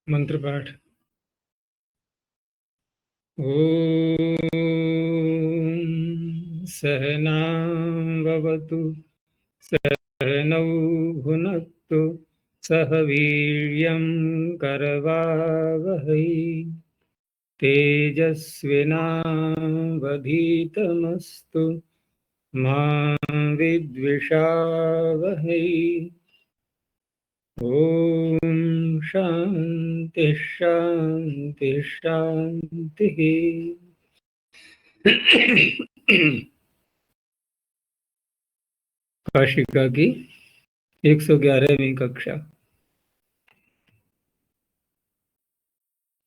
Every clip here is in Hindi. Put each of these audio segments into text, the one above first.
मंत्र पाठ। ओम सहनावतु सहनौ भुनक्तु सह वीर्यं करवावहै तेजस्विनावधीतमस्तु मा विद्विषावहै। ओम शांति शांति शांति। काशिका की 111वीं कक्षा,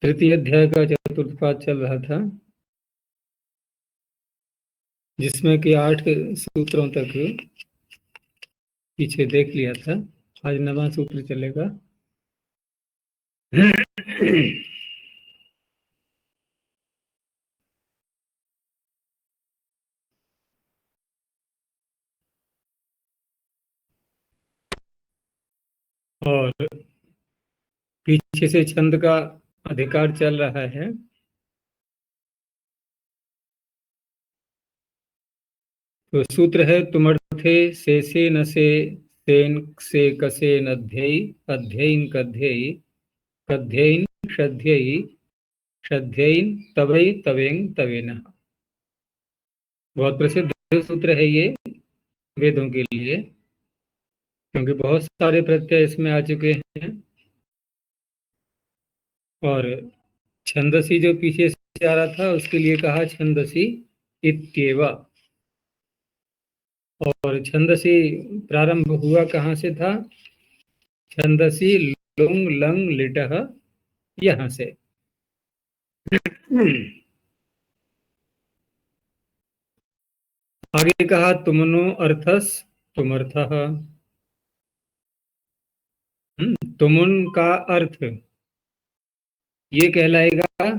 तृतीय अध्याय का चतुर्थ पाठ चल रहा था, जिसमें कि 8 सूत्रों तक पीछे देख लिया था। आज 9वां सूत्र चलेगा। और पीछे से छंद का अधिकार चल रहा है। तो सूत्र है तुमर्थे से न सेन से कसे नध्यई अध्ययन कध्यई कध्ययन श्रद्धयी श्रद्धयन तवै तवें तवेन। बहुत प्रसिद्ध सूत्र है ये वेदों के लिए, क्योंकि बहुत सारे प्रत्यय इसमें आ चुके हैं। और छंदसी जो पीछे से आ रहा था उसके लिए कहा छंदसी इत्येव। और छंदसी प्रारंभ हुआ कहाँ से था? छंदसी लुंग लंग लिटह, यहाँ से। आगे कहा तुमनो अर्थस तुमर्थः। तुमुन का अर्थ ये कहलाएगा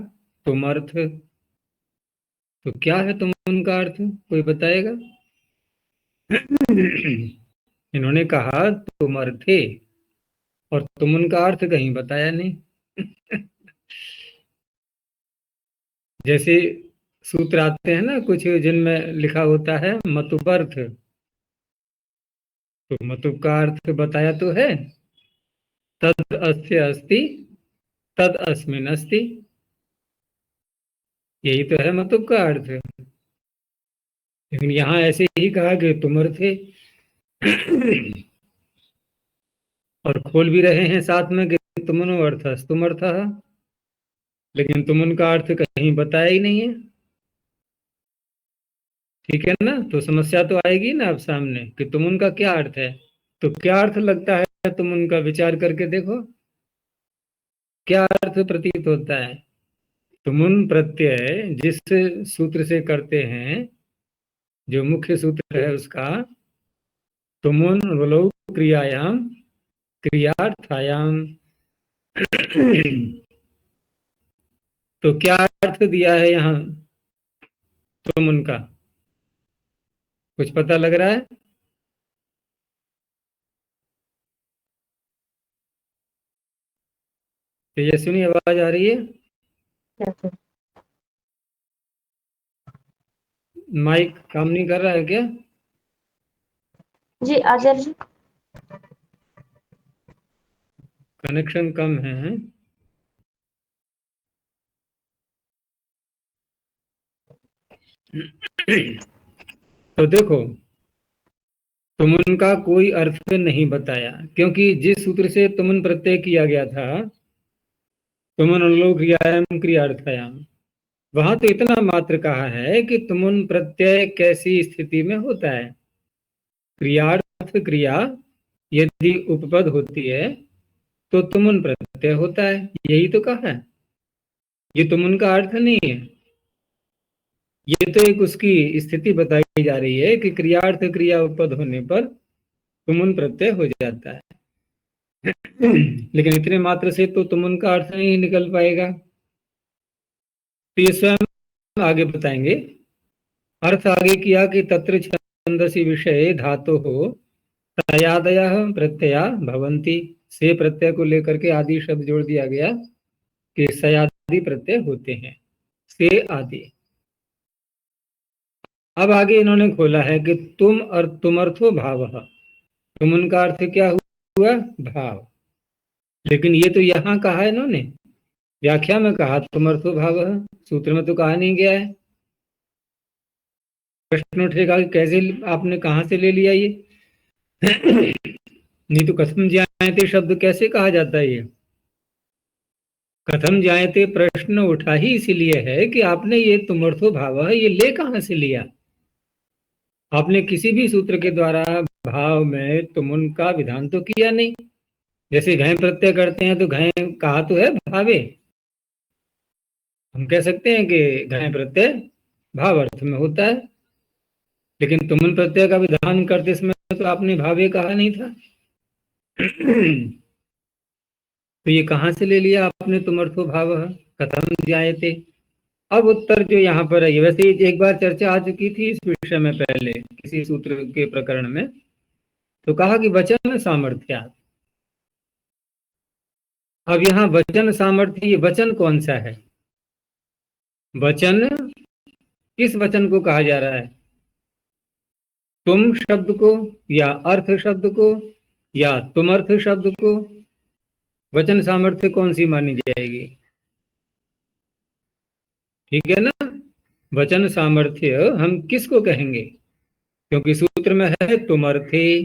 तुमर्थ। तो क्या है तुमुन का अर्थ, कोई बताएगा? इन्होंने कहा तुमर्थे, और तुमुन का अर्थ कहीं बताया नहीं। जैसे सूत्र आते हैं ना कुछ, जिनमें लिखा होता है मतुपर्थ, तो मतुप का अर्थ बताया तो है, तद अस्य अस्ति तद अस्मिन् अस्ति, यही तो है मतुप का अर्थ। लेकिन यहाँ ऐसे ही कहा कि तुमर्थे। और खोल भी रहे हैं साथ में कि तुमनो अर्थस तुमर्थः, लेकिन तुमुन का अर्थ कहीं बताया ही नहीं है। ठीक है ना? तो समस्या तो आएगी ना अब सामने कि तुमुन का क्या अर्थ है। तो क्या अर्थ लगता है तुमुन का, विचार करके देखो क्या अर्थ प्रतीत होता है। तुमुन प्रत्यय जिस सूत्र से करते हैं, जो मुख्य सूत्र है उसका, तुमुन वलौ क्रियायाम क्रियार्थायाम। तो क्या अर्थ दिया है यहाँ तुमुन का, कुछ पता लग रहा है? तेजस्विनी आवाज आ रही है? माइक काम नहीं कर रहा है क्या? जी आचार्य जी। कनेक्शन कम है। तो देखो, तुमुन का कोई अर्थ नहीं बताया, क्योंकि जिस सूत्र से तुमुन प्रत्यय किया गया था, तुमुन अनुलोम क्रियायाम क्रियार्थायाम, वहां तो इतना मात्र कहा है कि तुमुन प्रत्यय कैसी स्थिति में होता है। क्रियार्थ क्रिया यदि उपपद होती है तो तुमुन प्रत्यय होता है, यही तो कहा है। ये तुमुन का अर्थ नहीं है, ये तो एक उसकी स्थिति बताई जा रही है कि क्रियार्थ क्रिया उपपद होने पर तुमुन प्रत्यय हो जाता है। लेकिन इतने मात्र से तो तुमुन का अर्थ नहीं निकल पाएगा। तो ये स्वयं आगे बताएंगे। अर्थ आगे किया कि तत्र छंदसि विषये धातु हो तयादयः प्रत्यया भवन्ति से प्रत्यय को लेकर के आदि शब्द जोड़ दिया गया कि सयादि प्रत्यय होते हैं, से आदि। अब आगे इन्होंने खोला है कि तुम और तुमर्थो भाव, तुम उनका अर्थ क्या हुआ? भाव। लेकिन ये तो यहां कहा है इन्होंने, व्याख्या में कहा तुमर्थो भाव, सूत्र में तो कहा नहीं गया है। प्रश्न उठेगा कि कैसे आपने कहां से ले लिया ये? नहीं तो कथम ज्ञायते शब्द कैसे कहा जाता है? ये कथम ज्ञायते प्रश्न उठा ही इसीलिए है कि आपने ये तुमर्थो भाव है ये ले कहां से लिया? आपने किसी भी सूत्र के द्वारा भाव में तुमुन का विधान तो किया नहीं। जैसे घय प्रत्यय करते हैं तो घय कहा तो है भावे, हम कह सकते हैं कि घय प्रत्यय भाव अर्थ में होता है, लेकिन तुमुन प्रत्यय का विधान करते समय तो आपने भावे कहा नहीं था। तो ये कहां से ले लिया आपने तुमर्थो भाव कथम ज्ञायते? अब उत्तर जो यहाँ पर है, वैसे एक बार चर्चा आ चुकी थी इस विषय में पहले किसी सूत्र के प्रकरण में, तो कहा कि वचन सामर्थ्य। अब यहाँ वचन सामर्थ्य, ये वचन कौन सा है? वचन किस वचन को कहा जा रहा है? तुम शब्द को, या अर्थ शब्द को, या तुमर्थ शब्द को? वचन सामर्थ्य कौन सी मानी जाएगी? ठीक है ना, वचन सामर्थ्य हम किसको कहेंगे? क्योंकि सूत्र में है तुमर्थे।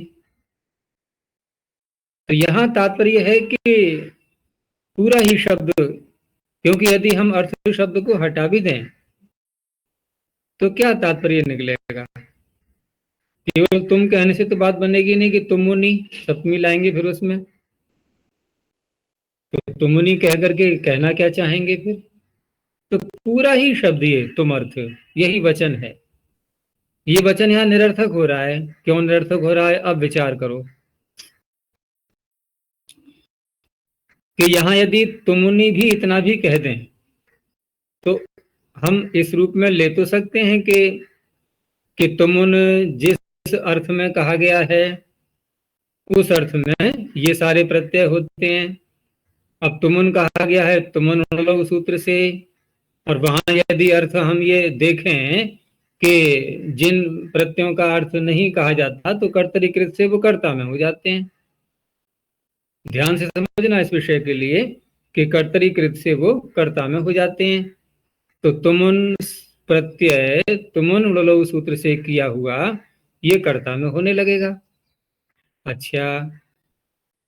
तो यहां तात्पर्य है कि पूरा ही शब्द, क्योंकि यदि हम अर्थ शब्द को हटा भी दें तो क्या तात्पर्य निकलेगा? केवल तुम कहने से तो बात बनेगी नहीं कि तुम मुनि, सप्तमी लाएंगे फिर उसमें, तो तुम मुनि कह करके कहना क्या चाहेंगे फिर? तो पूरा ही शब्द ये तुम अर्थ, यही वचन है। ये वचन यहाँ निरर्थक हो रहा है। क्यों निरर्थक हो रहा है? अब विचार करो कि यहाँ यदि तुमनी भी इतना भी कह दें तो हम इस रूप में ले तो सकते हैं कि तुमुन जिस अर्थ में कहा गया है उस अर्थ में ये सारे प्रत्यय होते हैं। अब तुमुन कहा गया है तुमुन लोग सूत्र से, और वहां यदि अर्थ हम ये देखें कि जिन प्रत्ययों का अर्थ नहीं कहा जाता तो कर्तरीकृत से वो कर्ता में हो जाते हैं। ध्यान से समझना इस विषय के लिए कि कर्तरीकृत से वो कर्ता में हो जाते हैं। तो तुमुन प्रत्यय तुमुन लोग सूत्र से किया हुआ ये कर्ता में होने लगेगा। अच्छा,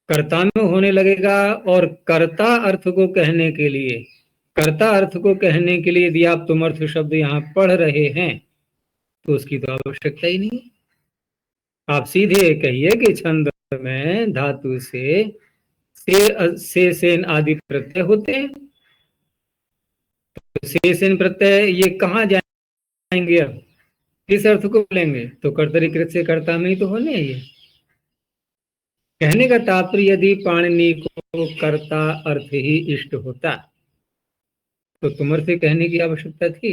कर्ता में होने लगेगा, और कर्ता अर्थ को कहने के लिए, कर्ता अर्थ को कहने के लिए यदि आप तुमर्थ शब्द यहाँ पढ़ रहे हैं तो उसकी तो आवश्यकता ही नहीं। आप सीधे कहिए कि छंद में धातु से सेन आदि प्रत्यय होते हैं। तो से सेन प्रत्यय ये कहाँ जाएंगे? अब किस अर्थ को लेंगे? तो कर्तरीकृत से कर्ता में ही तो होने हैं ये। कहने का तात्पर्य यदि पाणिनि को कर्ता अर्थ ही इष्ट होता तो तुमर्थ से कहने की आवश्यकता थी?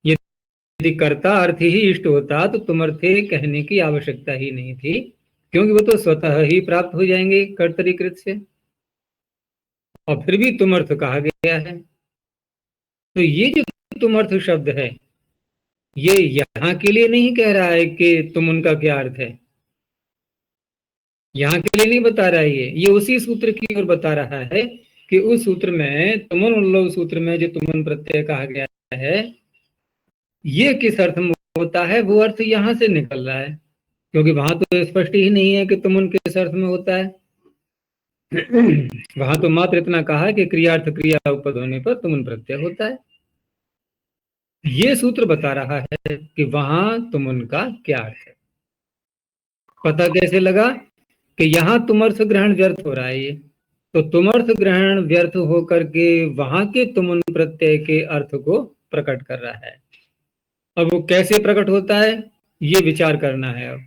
यदि कर्ता अर्थ ही इष्ट होता तो तुमर्थे कहने की आवश्यकता ही नहीं थी, क्योंकि वो तो स्वतः ही प्राप्त हो जाएंगे कर्तरीकृत से, और फिर भी तुमर्थ कहा गया है। तो ये जो तुमर्थ शब्द है ये यहाँ के लिए नहीं कह रहा है कि तुम उनका क्या अर्थ है, यहाँ के लिए नहीं बता रहा है। ये उसी सूत्र की ओर बता रहा है कि उस सूत्र में तुमन उल्लोक सूत्र में जो तुमन प्रत्यय कहा गया है ये किस अर्थ में होता है, वो अर्थ यहाँ से निकल रहा है, क्योंकि वहां तो स्पष्ट ही नहीं है कि तुमन किस अर्थ में होता है। वहां तो मात्र इतना कहा कि क्रियार्थ क्रिया उपद होने पर तुमन प्रत्यय होता है। ये सूत्र बता रहा है कि वहां तुमन का क्या अर्थ है। पता कैसे लगा कि यहाँ तुमर्थ ग्रहण व्यर्थ हो रहा है ये, तो तुमर्थ ग्रहण व्यर्थ होकर के वहां के तुमन प्रत्यय के अर्थ को प्रकट कर रहा है। अब वो कैसे प्रकट होता है ये विचार करना है। अब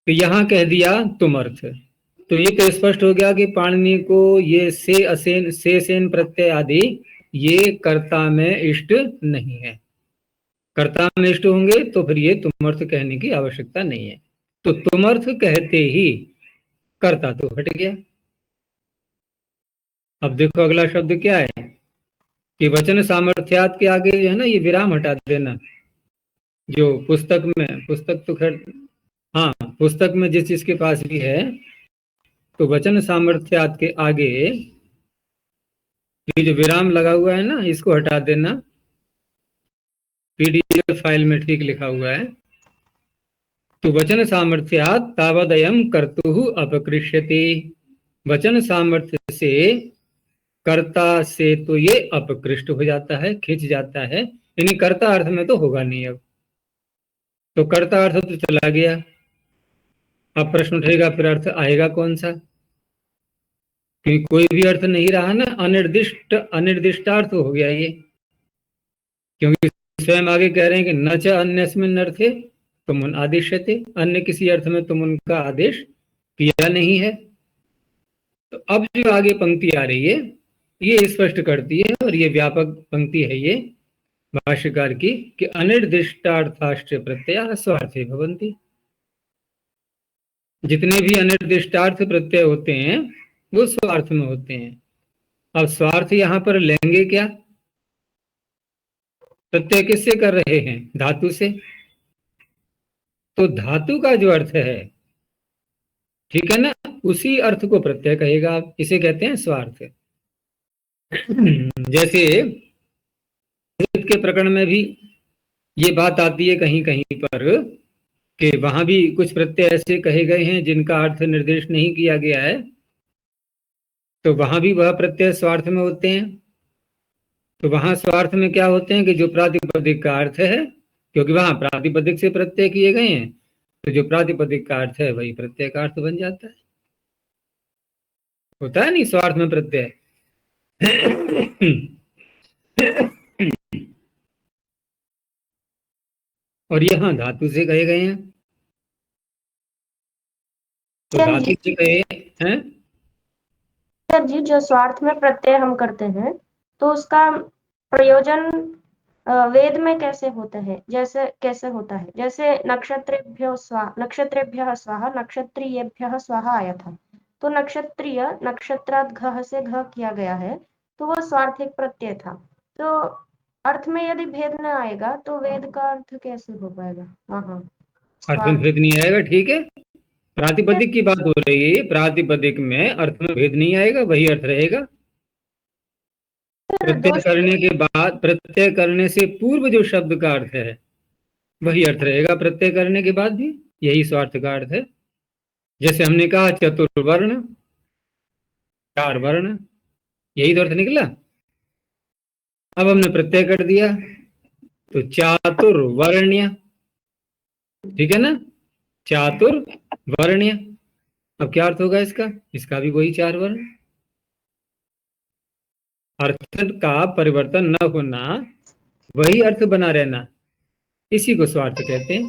तो यहां कह दिया तुमर्थ, तो ये तो स्पष्ट हो गया कि पाणिनि को ये से असेन से सेन प्रत्यय आदि ये कर्ता में इष्ट नहीं है। कर्ता में इष्ट होंगे तो फिर ये तुमर्थ कहने की आवश्यकता नहीं है। तो तुमर्थ कहते ही कर्ता तो हट गया। अब देखो अगला शब्द क्या है कि वचन सामर्थ्यात के आगे जो है ना, ये विराम हटा देना। जो पुस्तक तो खैर, हाँ, पुस्तक में जिस चीज के पास भी है, तो वचन सामर्थ्यात के आगे ये जो विराम लगा हुआ है ना, इसको हटा देना। पीडीएफ फाइल में ठीक लिखा हुआ है। तो वचन सामर्थ्यात तावदयम कर्तुः अपकृष्यति। वचन सामर्थ्य से कर्ता से तो ये अपकृष्ट हो जाता है, खिंच जाता है, यानी कर्ता अर्थ में तो होगा नहीं अब। तो कर्ता अर्थ तो चला गया। अब प्रश्न उठेगा फिर अर्थ आएगा कौन सा, क्योंकि कोई भी अर्थ नहीं रहा ना, अनिर्दिष्टार्थ हो गया ये। क्योंकि स्वयं आगे कह रहे हैं कि न च अन्यस्मिन् अर्थे तुमुन आदिश्यते, अन्य किसी अर्थ में तुम उनका आदेश किया नहीं है। तो अब जो आगे पंक्ति आ रही है ये स्पष्ट करती है, और ये व्यापक पंक्ति है ये भाष्यकार की, कि अनिर्दिष्टार्थाश्च प्रत्यय स्वार्थे भवन्ति। जितने भी अनिर्दिष्टार्थ प्रत्यय होते हैं वो स्वार्थ में होते हैं। अब स्वार्थ यहां पर लेंगे क्या, प्रत्यय किससे कर रहे हैं, धातु से। तो धातु का जो अर्थ है, ठीक है ना, उसी अर्थ को प्रत्यय कहेगा, आप इसे कहते हैं स्वार्थ। जैसे के प्रकरण में भी ये बात आती है कहीं कहीं पर, कि वहां भी कुछ प्रत्यय ऐसे कहे गए हैं जिनका अर्थ निर्देश नहीं किया गया है, तो वहां भी वह प्रत्यय स्वार्थ में होते हैं। तो वहां स्वार्थ में क्या होते हैं कि जो प्रातिपदिक का अर्थ है, क्योंकि वहां प्रातिपदिक से प्रत्यय किए गए हैं, तो जो प्रातिपदिक का अर्थ है वही प्रत्यय का अर्थ बन जाता है। होता है नहीं स्वार्थ में प्रत्यय। और यहाँ धातु से कहे गए हैं, तो सर धातु जी, से कहे हैं। सर जी, जो स्वार्थ में प्रत्यय हम करते हैं तो उसका प्रयोजन वेद में कैसे होता है, कैसे होता है, जैसे नक्षत्रेभ्यो स्वाहा नक्षत्रियेभ्यः स्वाहा आया था, तो नक्षत्रिय नक्षत्रात् घ से घ किया गया है, तो वह स्वार्थिक प्रत्यय था। तो अर्थ में यदि भेद न आएगा तो वेद का अर्थ कैसे हो पाएगा। हाँ हाँ, अर्थ में स्वार्थ। भेद नहीं आएगा, ठीक है। प्रातिपदिक की बात हो रही है, प्रातिपदिक में अर्थ में भेद नहीं आएगा, वही अर्थ रहेगा। प्रत्यय दोष करने के बाद, प्रत्यय करने से पूर्व जो शब्द का अर्थ है वही अर्थ रहेगा, प्रत्यय करने के बाद भी यही स्वार्थ का अर्थ है। जैसे हमने कहा चतुर्वर्ण, चार वर्ण, यही तो अर्थ निकला। अब हमने प्रत्यय कर दिया तो चातुर्वर्ण्य, ठीक है ना, चातुर्वर्ण्य। अब क्या अर्थ होगा इसका, इसका भी वही चार वर्ण। अर्थ का परिवर्तन न होना, वही अर्थ बना रहना, इसी को स्वार्थ कहते हैं।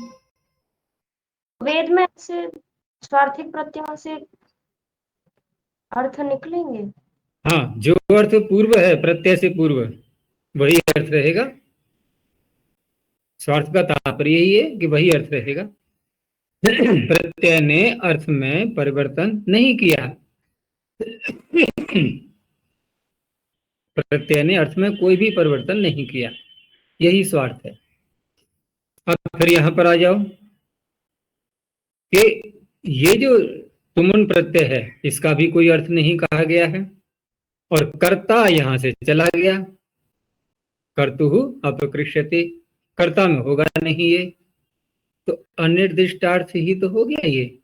वेद में से स्वार्थिक प्रत्ययों से अर्थ निकलेंगे। हाँ, जो अर्थ पूर्व है प्रत्यय से पूर्व, वही अर्थ रहेगा। स्वार्थ का तात्पर्य यही है कि वही अर्थ रहेगा। प्रत्यय ने अर्थ में परिवर्तन नहीं किया। प्रत्यय ने अर्थ में कोई भी परिवर्तन नहीं किया, यही स्वार्थ है। अब फिर यहां पर आ जाओ कि ये जो तुमुन प्रत्यय है इसका भी कोई अर्थ नहीं कहा गया है, और कर्ता यहां से चला गया, कर्तुहु अपकृष्यति, कर्ता में होगा नहीं ये, तो अनिर्दिष्टार्थ ही तो हो गया ये।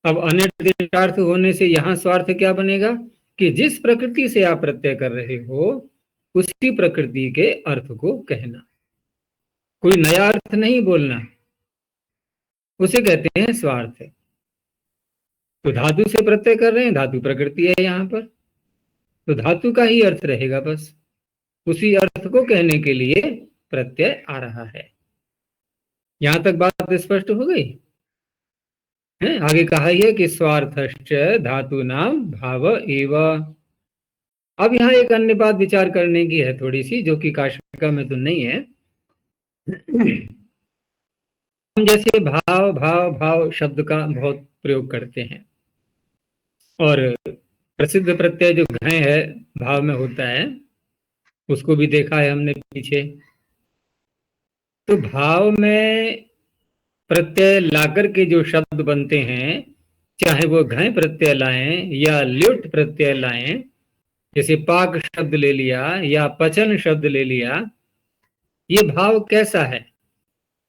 अब अनिर्दिष्टार्थ होने से यहां स्वार्थ क्या बनेगा कि जिस प्रकृति से आप प्रत्यय कर रहे हो उसी प्रकृति के अर्थ को कहना, कोई नया अर्थ नहीं बोलना, उसे कहते हैं स्वार्थ। तो धातु से प्रत्यय कर रहे हैं, धातु प्रकृति है यहाँ पर, तो धातु का ही अर्थ रहेगा बस, उसी अर्थ को कहने के लिए प्रत्यय आ रहा है। यहां तक बात स्पष्ट हो गई है। आगे कहा ही है कि स्वार्थश्च धातु नाम भाव एव। अब यहाँ एक अन्य बात विचार करने की है थोड़ी सी, जो कि काशिका में तो नहीं है। हम जैसे भाव भाव भाव शब्द का बहुत प्रयोग करते हैं, और प्रसिद्ध प्रत्यय जो घय है भाव में होता है, उसको भी देखा है हमने पीछे। तो भाव में प्रत्यय लाकर के जो शब्द बनते हैं, चाहे वो घय प्रत्यय लाएं या ल्युट प्रत्यय लाएं, जैसे पाक शब्द ले लिया या पचन शब्द ले लिया, ये भाव कैसा है?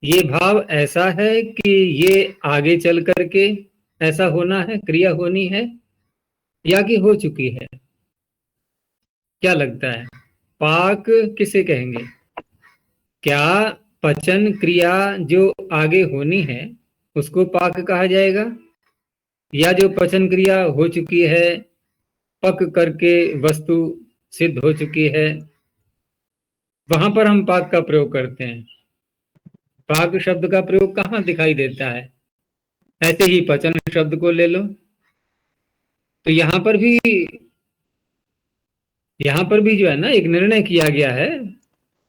ये भाव ऐसा है कि ये आगे चल करके ऐसा होना है, क्रिया होनी है, या कि हो चुकी है? क्या लगता है, पाक किसे कहेंगे? क्या पचन क्रिया जो आगे होनी है उसको पाक कहा जाएगा, या जो पचन क्रिया हो चुकी है, पक करके वस्तु सिद्ध हो चुकी है, वहां पर हम पाक का प्रयोग करते हैं? पाक शब्द का प्रयोग कहाँ दिखाई देता है? ऐसे ही पचन शब्द को ले लो, तो यहां पर भी जो है ना, एक निर्णय किया गया है,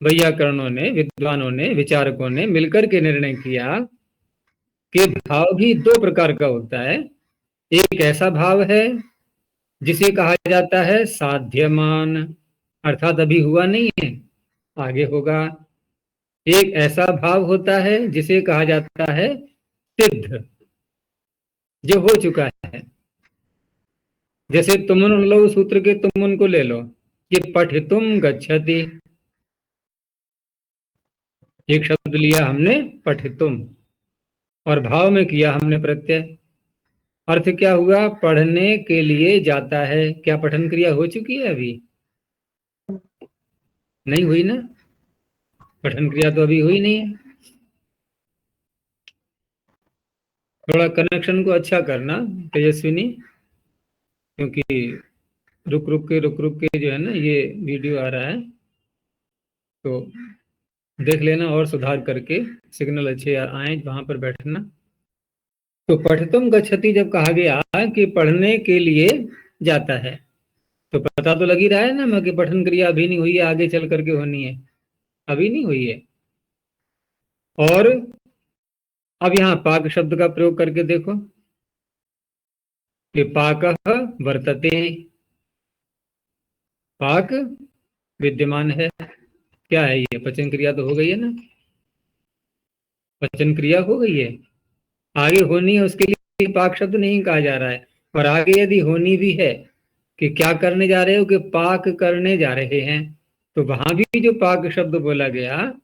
वैयाकरणों ने, विद्वानों ने, विचारकों ने मिलकर के निर्णय किया कि भाव भी दो प्रकार का होता है। एक ऐसा भाव है जिसे कहा जाता है साध्यमान, अर्थात अभी हुआ नहीं है, आगे होगा। एक ऐसा भाव होता है जिसे कहा जाता है सिद्ध, जो हो चुका है। जैसे तुमुन लो सूत्र के तुमुन को ले लो, कि पठितुम गच्छति, एक शब्द लिया हमने पठितुम, और भाव में किया हमने प्रत्यय। अर्थ क्या हुआ? पढ़ने के लिए जाता है। क्या पठन क्रिया हो चुकी है? अभी नहीं हुई ना, पठन क्रिया तो अभी हुई नहीं है। थोड़ा कनेक्शन को अच्छा करना तेजस्विनी, क्योंकि रुक रुक के जो है ना ये वीडियो आ रहा है, तो देख लेना और सुधार करके, सिग्नल अच्छे आए वहां पर बैठना। तो पठितुम गच्छति जब कहा गया कि पढ़ने के लिए जाता है, तो पता तो लग ही रहा है ना मैं, कि पठन क्रिया अभी नहीं हुई है, आगे चल करके होनी है, अभी नहीं हुई है। और अब यहाँ पाक शब्द का प्रयोग करके देखो कि पाकः वर्तते, पाक विद्यमान है। क्या है ये? पचन क्रिया तो हो गई है ना, पचन क्रिया हो गई है, आगे होनी है, उसके लिए पाक शब्द नहीं कहा जा रहा है। और आगे यदि होनी भी है कि क्या करने जा रहे हो, कि पाक करने जा रहे हैं, तो वहां भी जो पाक शब्द बोला गया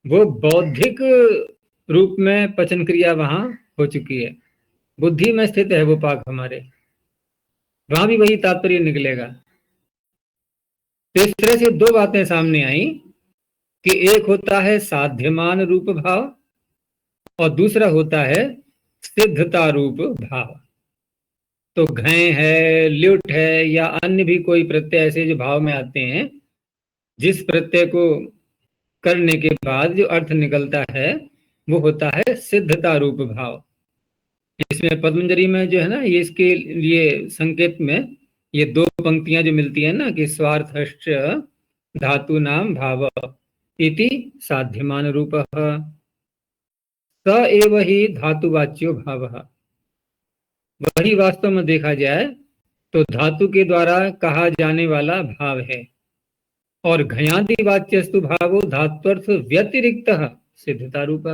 वो बौद्धिक रूप में पचन क्रिया वहां हो चुकी है, बुद्धि में स्थित है वो पाक हमारे, वहां भी वही तात्पर्य निकलेगा। तो इस तरह से दो बातें सामने आई, कि एक होता है साध्यमान रूप भाव, और दूसरा होता है सिद्धता रूप भाव। तो घय है, ल्युट है, या अन्य भी कोई प्रत्यय ऐसे जो भाव में आते हैं, जिस प्रत्यय को करने के बाद जो अर्थ निकलता है वो होता है सिद्धता रूप भाव। इसमें पद्मंजरी में जो है ना, ये इसके लिए संकेत में ये दो पंक्तियां जो मिलती है ना, कि स्वार्थश्च धातु नाम भाव इति साध्यमान रूप स एव ही धातुवाच्यो भाव। वही वास्तव में देखा जाए तो धातु के द्वारा कहा जाने वाला भाव है। और घयादि वाच्यस्तु भावो धात्वर्थ व्यतिरिक्त सिद्धता रूप।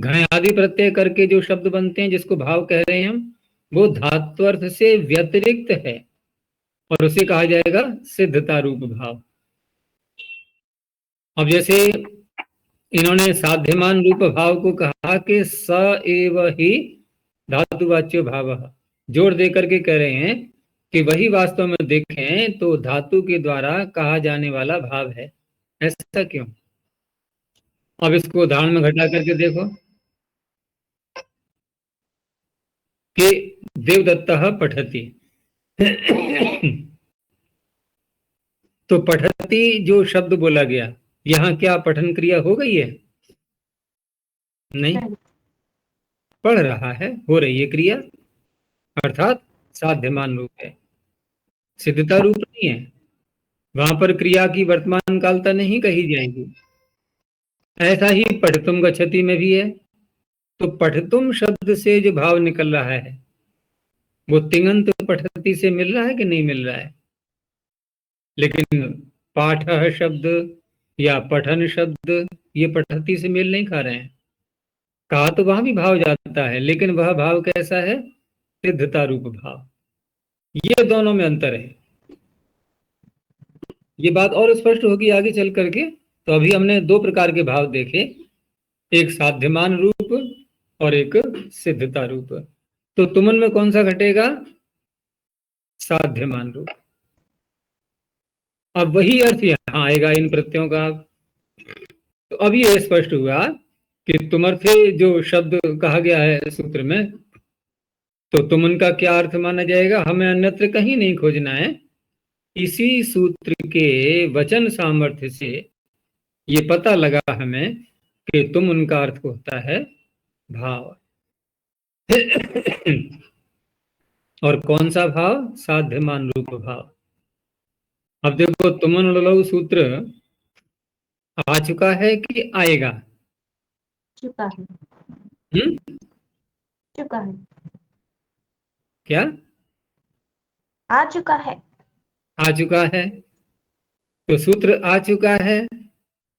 घयादि प्रत्यय करके जो शब्द बनते हैं जिसको भाव कह रहे हैं हम, वो धात्वर्थ से व्यतिरिक्त है, और उसे कहा जाएगा सिद्धता रूप भाव। अब जैसे इन्होंने साध्यमान रूप भाव को कहा कि स एव ही धातुवाच्य भाव, जोर दे करके कह रहे हैं कि वही वास्तव में देखें तो धातु के द्वारा कहा जाने वाला भाव है। ऐसा क्यों? अब इसको उदाहरण में घटा करके देखो कि देवदत्तः पठति तो पठति जो शब्द बोला गया, यहाँ क्या पठन क्रिया हो गई है? नहीं, पढ़ रहा है, हो रही है क्रिया, अर्थात साध्यमान रूप है, सिद्धता रूप नहीं है। वहां पर क्रिया की वर्तमान कालता नहीं कही जाएगी। ऐसा ही पठितुम गच्छति में भी है। तो पठितुम शब्द से जो भाव निकल रहा है वो तिङन्त पठति से मिल रहा है कि नहीं मिल रहा है? लेकिन पाठ शब्द या पठन शब्द ये पठति से मेल नहीं खा रहे हैं। कहा तो वहां भी भाव जाता है, लेकिन वह भाव कैसा है? सिद्धता रूप भाव। ये दोनों में अंतर है। ये बात और स्पष्ट होगी आगे चल करके। तो अभी हमने दो प्रकार के भाव देखे, एक साध्यमान रूप और एक सिद्धता रूप। तो तुमन में कौन सा घटेगा? साध्यमान रूप। अब वही अर्थ यहां आएगा इन प्रत्ययों का। तो अब ये स्पष्ट हुआ कि तुमर्थे जो शब्द कहा गया है सूत्र में, तो तुमन का क्या अर्थ माना जाएगा? हमें अन्यत्र कहीं नहीं खोजना है। इसी सूत्र के वचन सामर्थ्य से ये पता लगा हमें कि तुम उनका अर्थ होता है भाव। और कौन सा भाव? साध्यमान रूप भाव। अब देखो, तुमन ललौ सूत्र आ चुका है कि आएगा? चुका है, हम्म? चुका है, क्या आ चुका है। आ चुका है? तो सूत्र आ चुका है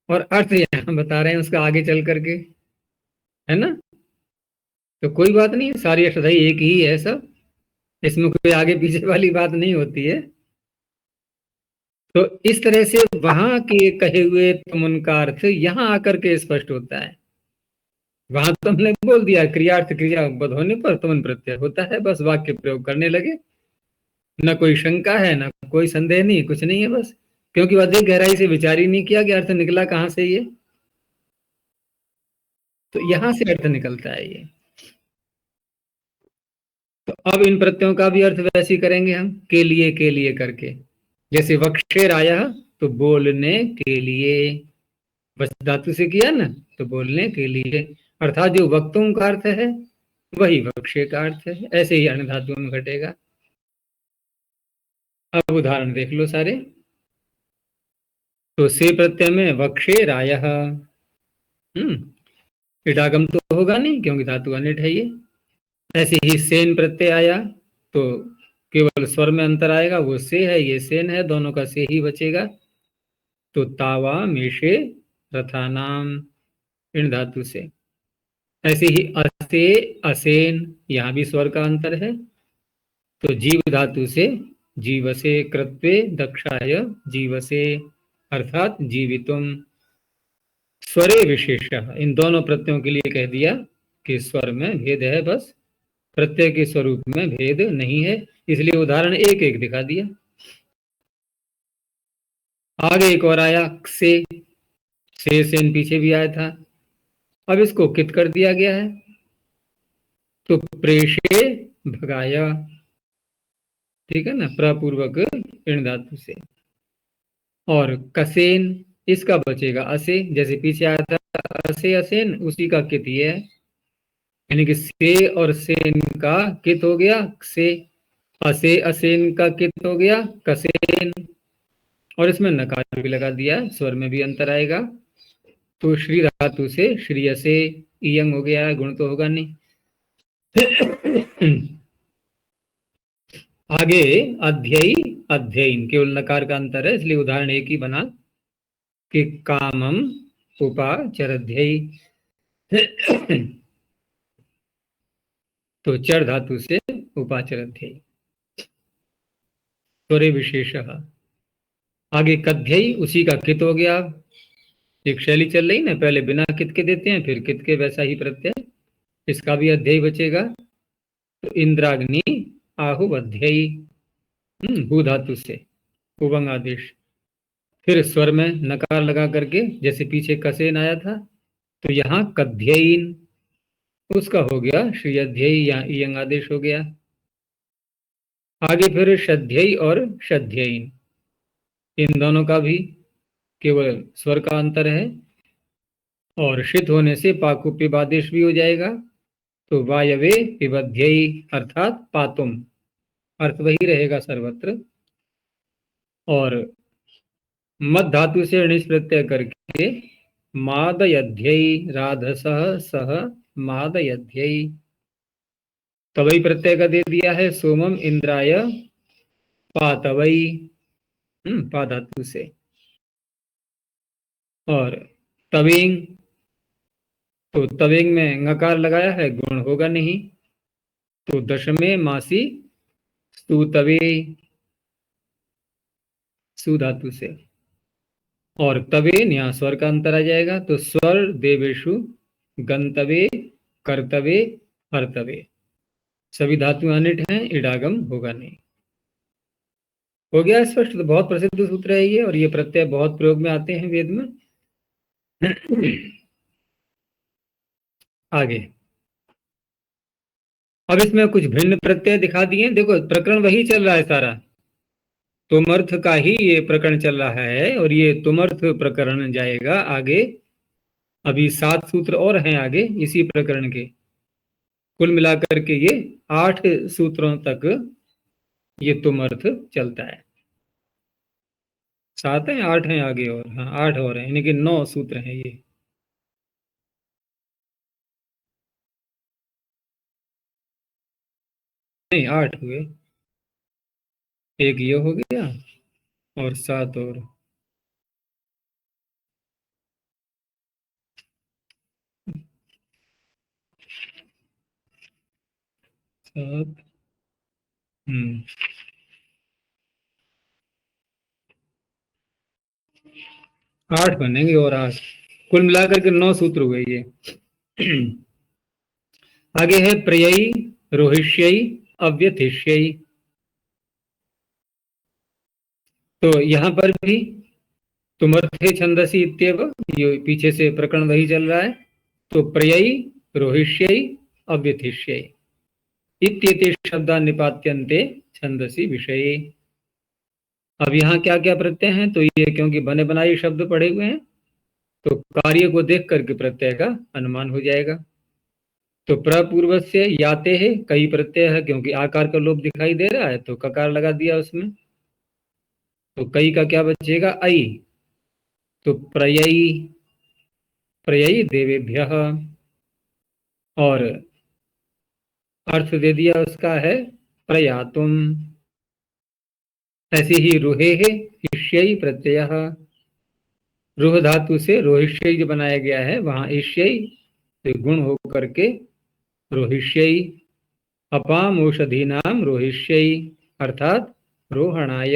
और अर्थ यहां बता रहे हैं उसका आगे चल करके, है ना? तो कोई बात नहीं, सारी अष्टधाई एक ही है सब। इसमें कोई आगे पीछे वाली बात नहीं होती है। तो इस तरह से वहां के कहे हुए तुम उनका अर्थ यहां आकर के स्पष्ट होता है। वहां तो हमने बोल दिया क्रियार्थ क्रियाबद्ध होने पर तुमन प्रत्यय होता है, बस वाक्य प्रयोग करने लगे। न कोई शंका है, न कोई संदेह नहीं, कुछ नहीं है बस। क्योंकि अधिक गहराई से विचार ही नहीं किया कि अर्थ निकला कहां से ये। तो यहां से अर्थ निकलता है ये। तो अब इन प्रत्ययों का भी अर्थ वैसे ही करेंगे हम, के लिए करके। जैसे वक्षेर आया तो बोलने के लिए, बस धातु से किया ना, तो बोलने के लिए। अर्थात जो वक्तों का अर्थ है वही वक्षे का अर्थ है। ऐसे ही अन्य धातुओं में घटेगा। अब उदाहरण देख लो सारे। तो से प्रत्यय में वक्षे राय, इडागम तो होगा नहीं क्योंकि धातु अनिट है ये। ऐसे ही सेन प्रत्यय आया तो केवल स्वर में अंतर आएगा, वो से है ये सेन है, दोनों का से ही बचेगा। तो तावा मेषे रथानाम, इन धातु से। ऐसे ही असे असेन, यहां भी स्वर का अंतर है। तो जीव धातु से जीवसे कृत्वे दक्षाय जीवसे, अर्थात जीवितुम। स्वरे विशेष, इन दोनों प्रत्ययों के लिए कह दिया कि स्वर में भेद है, बस प्रत्यय के स्वरूप में भेद नहीं है। इसलिए उदाहरण एक एक दिखा दिया। आगे एक और आया से सेन पीछे भी आया था, अब इसको कित कर दिया गया है। तो प्रेषे भगाया, ठीक है ना, प्रपूर्वक इन धातु से। और कसेन, इसका बचेगा असे, जैसे पीछे आया था असे असेन, उसी का कित ये है। यानी कि से और सेन का कित हो गया से, असे असेन का कित हो गया कसेन। और इसमें नकार भी लगा दिया, स्वर में भी अंतर आएगा। तो श्री धातु से श्रीयसे, इयंग हो गया, गुण तो होगा नहीं। आगे अध्ययी अध्ययन, केवल नकार का अंतर है, इसलिए उदाहरण एक ही बना कि कामम उपाचरध्ययी। तो चर धातु से उपाचरध्ययी, स्वरे विशेष। आगे कध्ययी, उसी का कित हो गया। एक शैली चल रही ना, पहले बिना कित के देते हैं फिर कित के, वैसा ही प्रत्यय, इसका भी अध्ययी बचेगा। तो इंद्राग्नि आहु अध्ययी, हु धातु से उबंग आदेश। फिर स्वर में नकार लगा करके, जैसे पीछे कसेन आया था, तो यहाँ कध्ययीन, उसका हो गया श्री अध्ययी, या इयंग आदेश हो गया। आगे फिर श्रद्धेय और श्रद्धेयीन, इन दोनों का भी केवल स्वर का अंतर है। और शित होने से पाकु पिबादेश भी हो जाएगा। तो वायवे पिबध्ययी, अर्थात पातुम, अर्थ वही रहेगा सर्वत्र। और मद धातु से णिस प्रत्यय करके मादयध्यै, राधसः सह मादयध्यै। तवई प्रत्यय का दे दिया है सोमम इंद्राय पातवई, पा धातु से। और तवेंग, तो तवेंग में ngकार लगाया है, गुण होगा नहीं, तो दशमे मासी स्तुतवे, सु धातु से। और तवे यहाँ स्वर का अंतर आ जाएगा, तो स्वर देवेशु गंतवे कर्तवे हर्तवे, सभी धातु अनिट हैं, इडागम होगा नहीं। हो गया स्पष्ट। तो बहुत प्रसिद्ध सूत्र है ये, और ये प्रत्यय बहुत प्रयोग में आते हैं वेद में। आगे अब इसमें कुछ भिन्न प्रत्यय दिखा दिए। देखो प्रकरण वही चल रहा है सारा, तुमर्थ का ही ये प्रकरण चल रहा है, और ये तुमर्थ प्रकरण जाएगा आगे। अभी 7 सूत्र और हैं आगे इसी प्रकरण के, कुल मिलाकर के ये 8 सूत्रों तक ये तुमर्थ चलता है। 7 हैं 8 हैं आगे, और हाँ 8 और हैं, यानी कि 9 सूत्र हैं ये। नहीं 8 हुए, एक ये हो गया और 7 और। 7 8 बनेंगे, और 8 कुल मिलाकर के 9 सूत्र हुए ये। आगे है प्रयई रोहिष्यई अव्यथिष्यई। तो यहां पर भी तुमर्थे छंदसी इत्येव, ये पीछे से प्रकरण वही चल रहा है। तो प्रयई रोहिष्यई अव्यथिष्यई इत्येते शब्दा निपात्यन्ते छंदसी विषये। अब यहाँ क्या क्या प्रत्यय हैं, तो ये क्योंकि बने बनाए शब्द पढ़े हुए हैं, तो कार्य को देख करके प्रत्यय का अनुमान हो जाएगा। तो प्रपूर्व से याते है, कई प्रत्यय है, क्योंकि आकार का लोप दिखाई दे रहा है तो ककार लगा दिया उसमें, तो कई का क्या बचेगा, आई। तो प्रयई, प्रयई देवेभ्यः, और अर्थ दे दिया उसका है प्रयातुम। ऐसे ही रुहे है इष्यई प्रत्यय, रुह धातु से रोहिष्यई जो बनाया गया है, वहां इष्यई से गुण होकर के रोहिष्यई। अपाम औषधीनाम रोहिष्यई, अर्थात रोहणाय।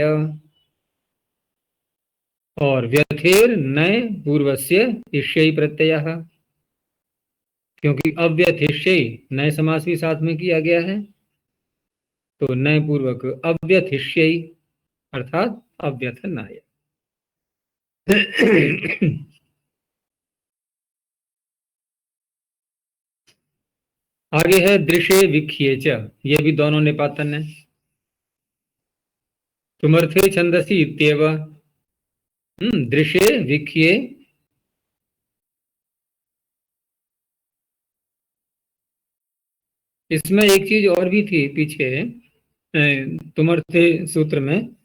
और व्यथेर नय पूर्वस्य इष्यई प्रत्यय, क्योंकि अव्यथिष्यई नय समास भी साथ में किया गया है, तो नय पूर्वक अव्यथिष्यई अर्थात अव्यथनाय। आगे है दृशे विख्ये च, ये भी दोनों निपातन है। तुमर्थे छंदसी इत्येव, दृशे विख्ये। इसमें एक चीज और भी थी पीछे तुमर्थे सूत्र में।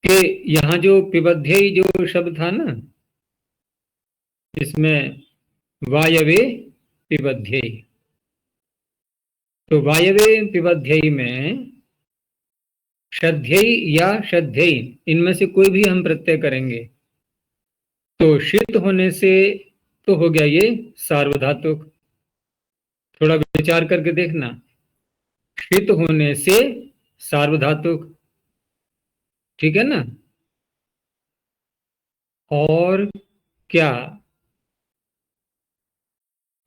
कि यहाँ जो पिबध्यई जो शब्द था ना, इसमें वायवे पिबध्यई, तो वायवे पिबध्यई में श्रद्धेय या श्रद्धेय, इनमें से कोई भी हम प्रत्यय करेंगे तो शीत होने से तो हो गया ये सार्वधातुक। थोड़ा विचार करके देखना, शीत होने से सार्वधातुक, ठीक है ना। और क्या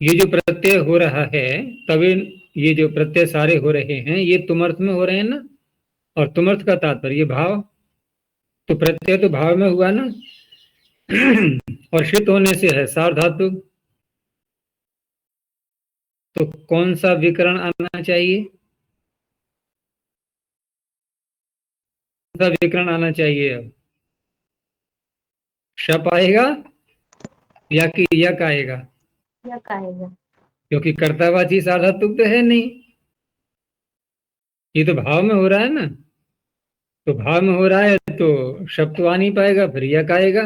ये जो प्रत्यय हो रहा है, तभी ये जो प्रत्यय सारे हो रहे हैं ये तुमर्थ में हो रहे हैं ना, और तुमर्थ का तात्पर्य भाव, तो प्रत्यय तो भाव में हुआ ना। और शीत होने से है सार्वधातुक, तो कौन सा विकरण आना चाहिए, कौन सा विकरण आना चाहिए अब, शप आएगा या कि यक आएगा, यक आएगा। क्योंकि कर्तावाची सार्वधातुक तो है नहीं, ये तो भाव में हो रहा है ना, तो भाव में हो रहा है तो शब्द तो आ नहीं पाएगा, फिर यक आएगा।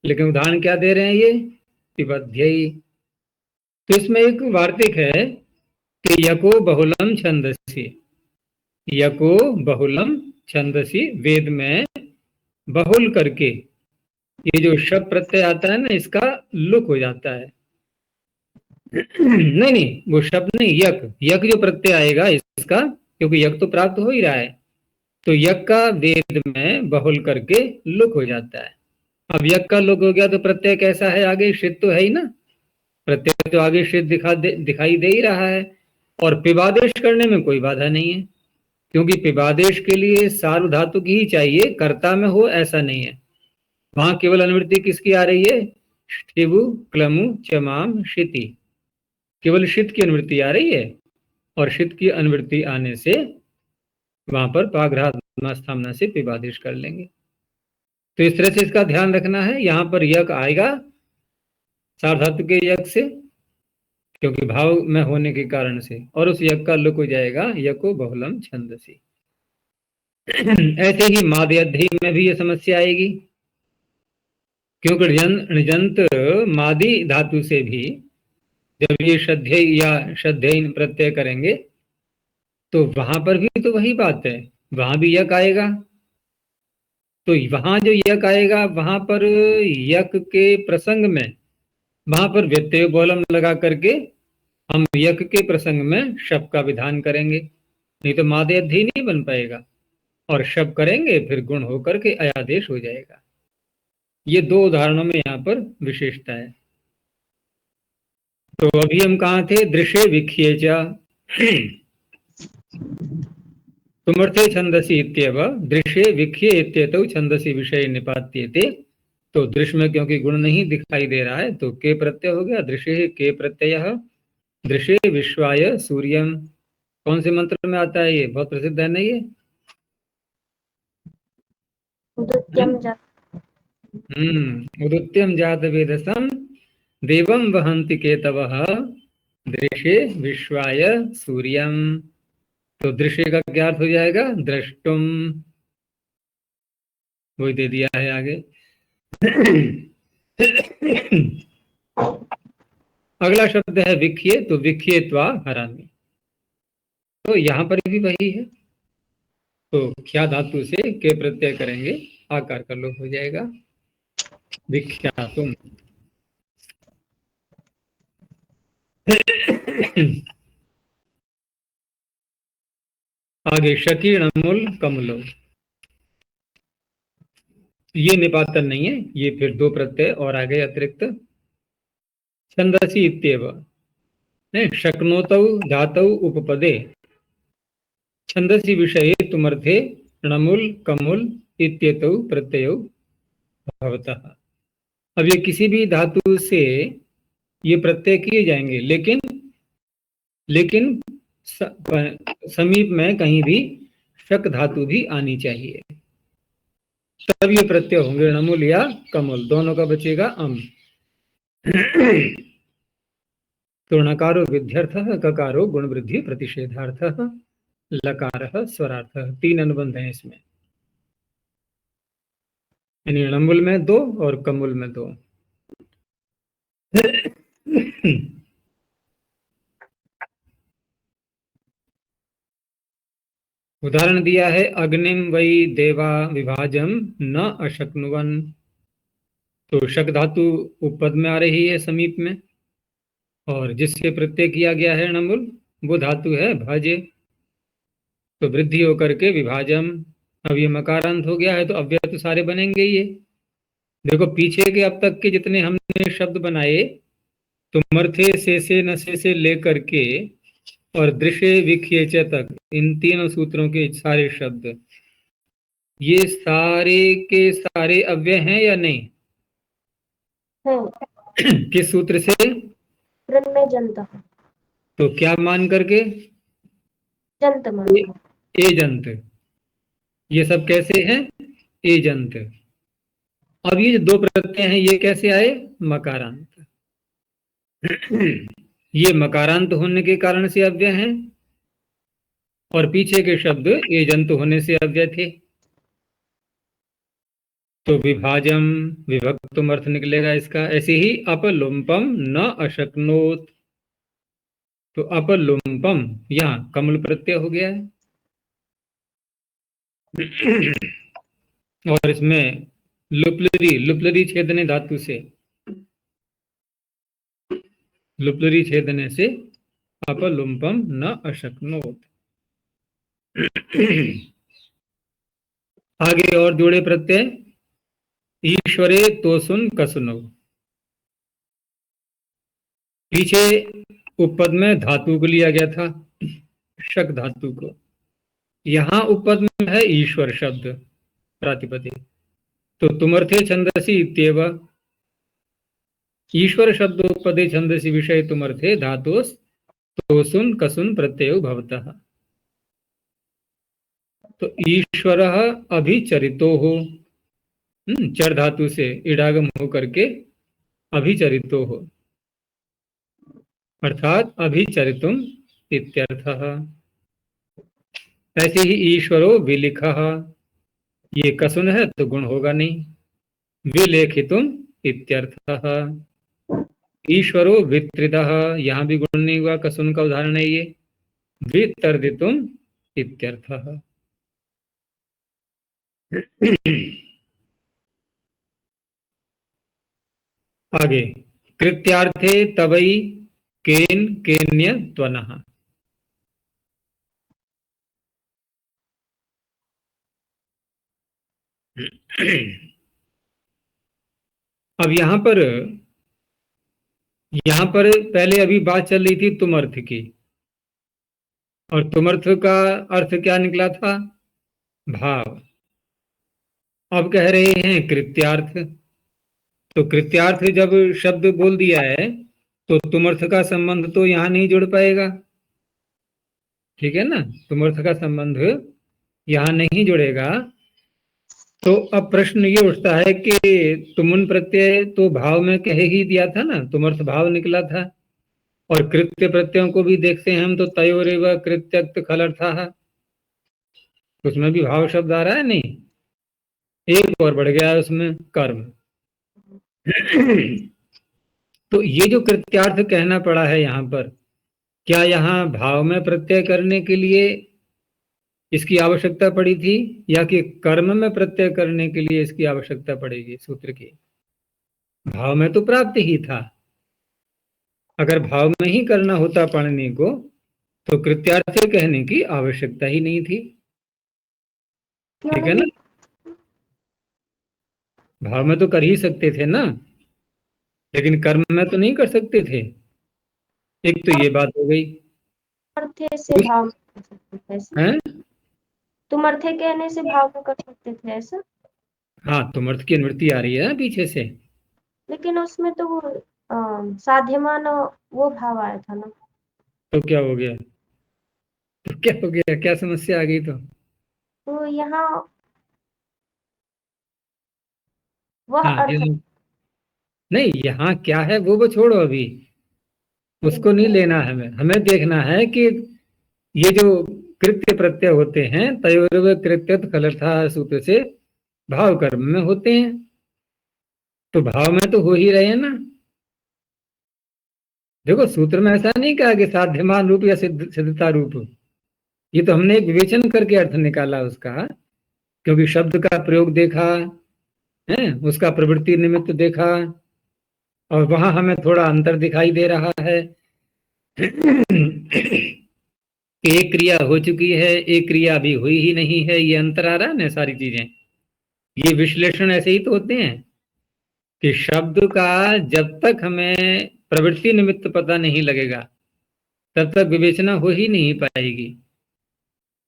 लेकिन उदाहरण क्या दे रहे हैं ये? पिबध्यई। तो इसमें एक वार्तिक है कि यको बहुलम छंदसी, यको बहुलम छंदसी, वेद में बहुल करके ये जो शब्द प्रत्यय आता है ना, इसका लुक हो जाता है। नहीं नहीं, वो शब्द नहीं, यक, यक जो प्रत्यय आएगा इसका, क्योंकि यक तो प्राप्त हो ही रहा है, तो यक का वेद में बहुल करके लुक हो जाता है। अब यक का लुक हो गया तो प्रत्यय कैसा है? आगे षित तो है ही ना, प्रत्यय तो आगे षित दिखाई दे ही रहा है। और पिबादेश करने में कोई बाधा नहीं है, क्योंकि पिबादेश के लिए सार्व धातु की ही चाहिए, कर्ता में हो ऐसा नहीं है। वहां केवल अनुवृत्ति किसकी आ रही है? शिवु क्लमु चमाम शिति, केवल षित की अनुवृत्ति आ रही है। और षित की अनुवृत्ति आने से वहां पर पाग्रह स्थापना से पिबादेश कर लेंगे। तो इस तरह से इसका ध्यान रखना है। यहां पर यक आएगा सार्वधातु के यक से, क्योंकि भाव में होने के कारण से, और उस यक का लुक हो जाएगा यको बहुलम छंदसी। ऐसे ही मादयद्धि में भी ये समस्या आएगी, क्योंकि णिजंत मादी धातु से भी जब ये श्रद्धेय या श्रद्धेय प्रत्यय करेंगे तो वहां पर भी तो वही बात है, वहां भी यक आएगा। तो वहां जो यक आएगा वहां पर यक के प्रसंग में, वहां पर व्यत्यय बोलम लगा करके हम यक के प्रसंग में शब का विधान करेंगे, नहीं तो मादेयद्धि नहीं बन पाएगा। और शब करेंगे फिर गुण होकर के अयादेश हो जाएगा। ये दो उदाहरणों में यहाँ पर विशेषता है। तो अभी हम कहाँ थे? दृश्य विख्ये च तुमर्थे छंदसी इत्येव दृश्य विख्ये इत्येतौ छंदसी विषय निपात्यते। तो दृश्य में क्योंकि गुण नहीं दिखाई दे रहा है तो के प्रत्यय हो गया, दृश्य के प्रत्यय। दृश्य विश्वाय सूर्यम, कौन से मंत्र में आता है ये? बहुत प्रसिद्ध है ना ये। उदुत्यम जात वेदसम देवम वहंति केतवः दृश्य विश्वाय सूर्यम। तो दृश्य का क्या अर्थ हो जाएगा? द्रष्टुम, वही दे दिया है आगे। अगला शब्द है विख्ये, तो विख्ये त्वा हरामी, तो यहां पर भी वही है। तो ख्या धातु से के प्रत्यय करेंगे, आकार का लोप हो जाएगा, विख्यातुम। आगे शकीर्ण मूल कमलो, ये निपातन नहीं है, ये फिर दो प्रत्यय और आगे अतिरिक्त। छंदसी इत्येव शक्नोतौ धातौ उपपदे छंदसी विषये तुमर्थे णमुल कमुल इत्येतौ प्रत्ययौ भवतः। अब ये किसी भी धातु से ये प्रत्यय किए जाएंगे, लेकिन समीप में कहीं भी शक धातु भी आनी चाहिए, तब ये प्रत्यय होंगे णमुल या कमुल, दोनों का बचेगा अम। तो णकारो विध्यर्थः, ककारो गुण वृद्धि प्रतिषेधार्थः, लकारः स्वरार्थः, तीन अनुबंध हैं इसमें, यानी णमुल में दो और कमुल में दो। उदाहरण दिया है अग्निम वै देवा विभाजम न अशक्नुवन। तो शक धातु उपपद में आ रही है समीप में, और जिससे प्रत्यय किया गया है णमुल वो धातु है भाजे, तो वृद्धि होकर के विभाजम। अब ये मकारांत हो गया है तो अव्यय तो सारे बनेंगे ये। देखो पीछे के अब तक के जितने हमने शब्द बनाए, तो मर्थे से न से लेकर के और दृश्य विख्ये च तक, इन तीनों सूत्रों के सारे शब्द ये सारे के सारे अव्यय हैं या नहीं? किस सूत्र से? में जंत, तो क्या मान करके? जंत मान कर। एजंत। ये सब कैसे हैं? एजंत। अब ये जो दो प्रत्यय हैं ये कैसे आए? मकारांत। ये मकारांत होने के कारण से अव्यय हैं, और पीछे के शब्द एजंत होने से अव्यय थे। तो विभाजम विभक्तुम अर्थ निकलेगा इसका। ऐसे ही अपलुम्पम न अशक्नोत, तो अपलुम्पम यहाँ कमल प्रत्यय हो गया है। और इसमें लुप्लरी, लुप्लरी छेदने धातु से, लुप्लरी छेदने से अपलुम्पम न अशक्नोत। आगे और जोड़े प्रत्यय, ईश्वरे तो सुन कसुनो। पीछे उपपद में धातु को लिया गया था, शक धातु को। यहां उपपद में है ईश्वर शब्द प्रातिपदिक। तो तुमर्थे छंदसी इत्येव, ईश्वर शब्द उपपदे छंदसी विषय तुमर्थे धातोस तो सुन कसुन प्रत्ययो भवतः। तो ईश्वर अभिचरितो हो, चर धातु से इडागम हो करके अभिचरितो हो, अर्थात अभिचरितुम इत्यर्थः। ऐसे ही ईश्वरो विलिखः, ये कसुन है तो गुण होगा नहीं, विलेखितुम इत्यर्थः। ईश्वरो वित्रितः, यहाँ भी गुण नहीं हुआ, कसुन का उदाहरण है ये, वितर्दितुम इत्यर्थः। आगे कृत्यार्थे तवई केन केन्य त्वनः। अब यहां पर पहले अभी बात चल रही थी तुमर्थ की, और तुमर्थ का अर्थ क्या निकला था? भाव। अब कह रहे हैं कृत्यार्थ। तो कृत्यार्थ जब शब्द बोल दिया है तो तुमर्थ का संबंध तो यहां नहीं जुड़ पाएगा, ठीक है ना? तुमर्थ का संबंध यहां नहीं जुड़ेगा। तो अब प्रश्न ये उठता है कि तुमुन प्रत्यय तो भाव में कह ही दिया था ना, तुमर्थ भाव निकला था। और कृत्य प्रत्ययों को भी देखते हैं हम तो तयोरेव कृत्यक्त खलर्थः, उसमें भी भाव शब्द आ रहा है नहीं, एक और बढ़ गया है उसमें कर्म। तो ये जो कृत्यार्थ कहना पड़ा है यहाँ पर, क्या यहाँ भाव में प्रत्यय करने के लिए इसकी आवश्यकता पड़ी थी, या कि कर्म में प्रत्यय करने के लिए इसकी आवश्यकता पड़ेगी? सूत्र की भाव में तो प्राप्त ही था, अगर भाव में ही करना होता पढ़ने को तो कृत्यार्थ कहने की आवश्यकता ही नहीं थी, ठीक है ना? भाव में तो कर ही सकते थे ना, लेकिन कर्म में तो नहीं कर सकते थे। एक तो ये बात हो गई। अर्थे से भाव में कर सकते थे ऐसा? हैं? तुम अर्थे कहने से भाव में कर सकते थे ऐसा? हाँ, तुमर्थ की अनुवृत्ति आ रही है ना पीछे से। लेकिन उसमें तो वो साध्यमान वो भाव आया था ना। तो क्या हो गया? तो क्या हो गया? क्या समस्या आ गई? तो यहाँ वह हाँ, अर्थ नहीं, यहाँ क्या है वो छोड़ो अभी, उसको नहीं लेना है। हमें हमें देखना है कि ये जो कृत्य प्रत्यय होते हैं तयोर्व कृत्यत खलर्था सूत्र से भाव कर्म में होते हैं, तो भाव में तो हो ही रहे हैं ना। देखो, सूत्र में ऐसा नहीं कहा कि साध्यमान रूप या सिद्धता रूप, ये तो हमने एक विवेचन करके अर्थ निकाला उसका, क्योंकि शब्द का प्रयोग देखा है, उसका प्रवृत्ति निमित्त देखा, और वहां हमें थोड़ा अंतर दिखाई दे रहा है। एक क्रिया हो चुकी है, एक क्रिया अभी हुई ही नहीं है, ये अंतर आ रहा है ना। सारी चीजें, ये विश्लेषण ऐसे ही तो होते हैं कि शब्द का जब तक हमें प्रवृत्ति निमित्त पता नहीं लगेगा तब तक विवेचना हो ही नहीं पाएगी।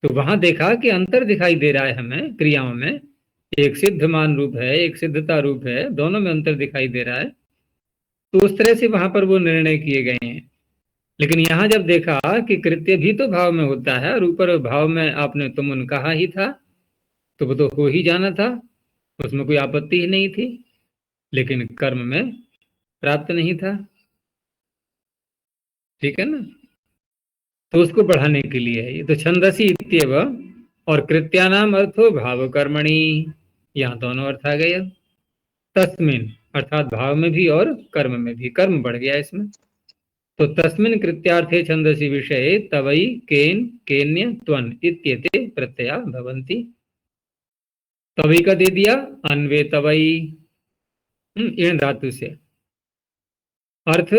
तो वहां देखा कि अंतर दिखाई दे रहा है हमें क्रियाओं में, एक सिद्धमान रूप है, एक सिद्धता रूप है, दोनों में अंतर दिखाई दे रहा है। तो उस तरह से वहां पर वो निर्णय किए गए हैं। लेकिन यहां जब देखा कि कृत्य भी तो भाव में होता है, और ऊपर भाव में आपने तुम कहा ही था, तो वो तो हो ही जाना था, उसमें कोई आपत्ति ही नहीं थी। लेकिन कर्म में प्राप्त नहीं था, ठीक है ना? तो उसको बढ़ाने के लिए है ये। तो छंदसी इत्येव, और कृत्यानाम अर्थो भाव कर्मणि, यहाँ दोनों अर्थ आ गए। अब तस्मिन अर्थात भाव में भी और कर्म में भी, कर्म बढ़ गया इसमें। तो तस्मिन कृत्यार्थे छंदसि विषये तवई केन केन्य त्वन इत्येते प्रत्यया भवन्ति। तवई का दे दिया अन्वे तवई, इन धातु से, अर्थ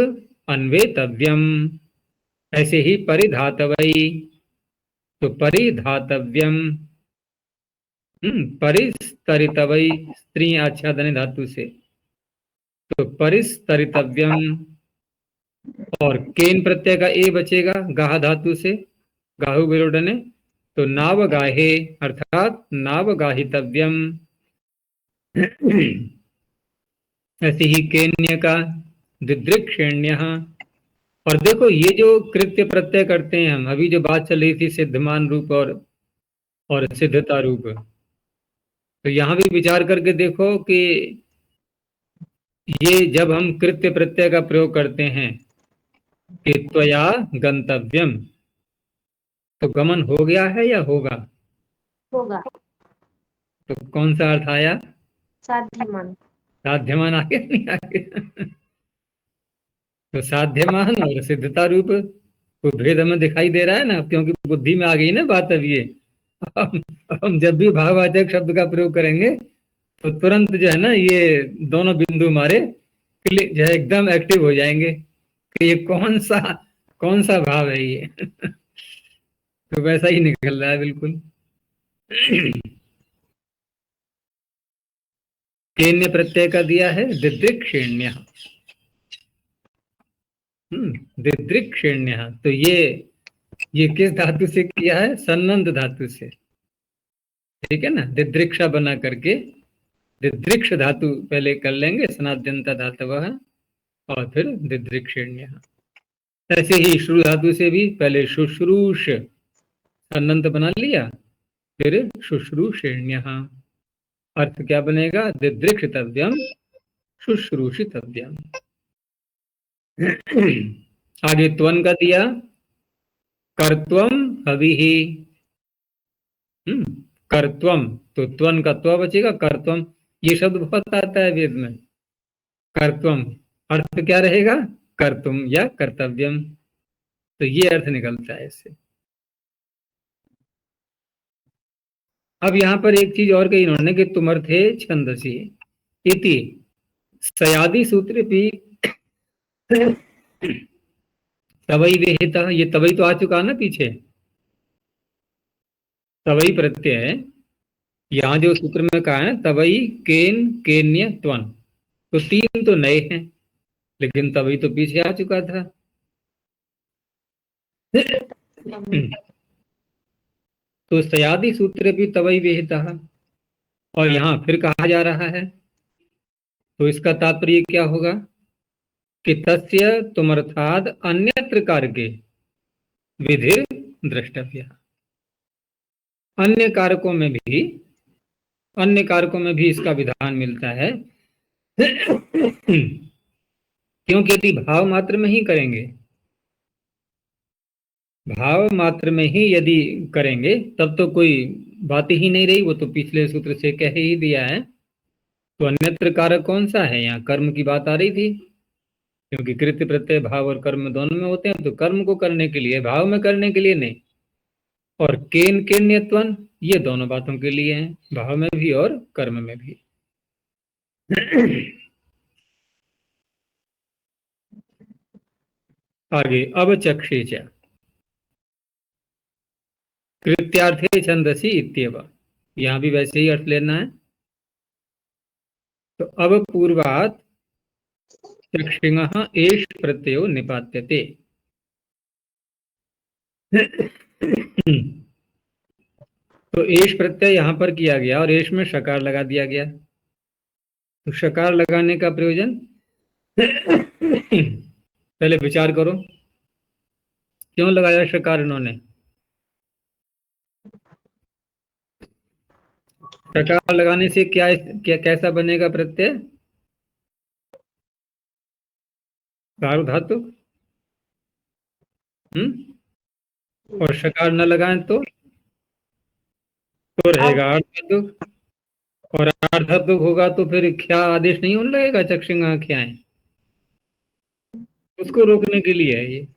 अन्वेतव्यम। ऐसे ही परिधातवई, तो परिधातव्यम, परिस्तरितवई स्त्री आच्छादने धातु से, तो परिस्तरितव्यम। और केन प्रत्यय का ए बचेगा गाह धातु से, गाहु विलोडने, तो नाव गाहे अर्थात नाव गाहितव्यम। ऐसे ही केन्य का दिदृक्षेण्य। और देखो ये जो कृत्य प्रत्यय करते हैं हम, अभी जो बात चल रही थी सिद्धमान रूप और सिद्धता रूप, तो यहां भी विचार करके देखो कि ये जब हम कृत्य प्रत्यय का प्रयोग करते हैं कि त्वया गंतव्यम, तो गमन हो गया है या होगा? होगा। तो कौन सा अर्थ आया? साध्यमान। साध्यमान आ गया, नहीं आ गया? तो साध्यमान और सिद्धता रूप को भेद हमें दिखाई दे रहा है ना, क्योंकि बुद्धि में आ गई ना बात। अब ये हम हम जब भी भाववाचक शब्द का प्रयोग करेंगे तो तुरंत जो है ना, ये दोनों बिंदु हमारे जो है एकदम एक्टिव हो जाएंगे कि ये कौन सा भाव है ये। तो वैसा ही निकल रहा है बिल्कुल। केन्य प्रत्यय का दिया है दिदृक्षेण्य। दिदृक्षेण्य, तो ये किस धातु से किया है? सन्नंद धातु से, ठीक है ना। दिदृक्षा बना करके दिदृक्ष धातु पहले कर लेंगे, स्नाद्यंता धातु है, और फिर दिदृक्षेण्य। ऐसे ही श्रु धातु से भी पहले शुश्रूष सन्नंत बना लिया, फिर शुश्रूषेण्य। अर्थ क्या बनेगा? दिदृक्षतव्यम शुश्रूषितव्यम। आगे त्वन का दिया कर्त्वम हविः। कर्त्वम, तो त्वन का त्व बचेगा, कर्त्वम। ये शब्द बहुत आता है वेद में, कर्त्वम। अर्थ क्या रहेगा? कर्तुम या कर्तव्यम। तो ये अर्थ निकलता है इससे। अब यहां पर एक चीज और कही इन्होंने कि तुमर्थे छंदसी इति सयादि सूत्र भी तवई विहिता। ये तवई तो आ चुका ना पीछे, तवई प्रत्यय। यहाँ जो सूत्र में कहा है तवई केन केन्य त्वन, तो तीन तो नए हैं, लेकिन तवई तो पीछे आ चुका था। तो सयादि सूत्र भी तवई विहिता, और यहाँ फिर कहा जा रहा है, तो इसका तात्पर्य क्या होगा कि तस्य तुमर्थाद अन्यत्र कारके विधिर द्रष्टव्य। अन्य कारकों में भी, अन्य कारकों में भी इसका विधान मिलता है। क्योंकि यदि भाव मात्र में ही करेंगे, भाव मात्र में ही यदि करेंगे, तब तो कोई बात ही नहीं रही, वो तो पिछले सूत्र से कह ही दिया है। तो अन्यत्र कारक कौन सा है? यहाँ कर्म की बात आ रही थी, क्योंकि कृत्य प्रत्यय भाव और कर्म दोनों में होते हैं, तो कर्म को करने के लिए, भाव में करने के लिए नहीं। और केन केन्यत्वन, ये दोनों बातों के लिए हैं, भाव में भी और कर्म में भी। आगे अब चक्षेच कृत्यार्थे छंदसी इत्येव, यहां भी वैसे ही अर्थ लेना है। तो अब पूर्वात चक्षिणः एष प्रत्ययो निपात्यते। तो एष प्रत्यय यहां पर किया गया और एष में शकार लगा दिया गया। तो शकार लगाने का प्रयोजन पहले विचार करो, क्यों लगाया शकार इन्होंने? शकार लगाने से क्या कैसा बनेगा प्रत्यय? सार्वधातु। और शकार न लगाएं तो रहेगा अर्धातु। और आर्धत्व होगा तो फिर क्या आदेश नहीं होने लगेगा, चक्षुंगा ख्याएं, उसको रोकने के लिए है ये।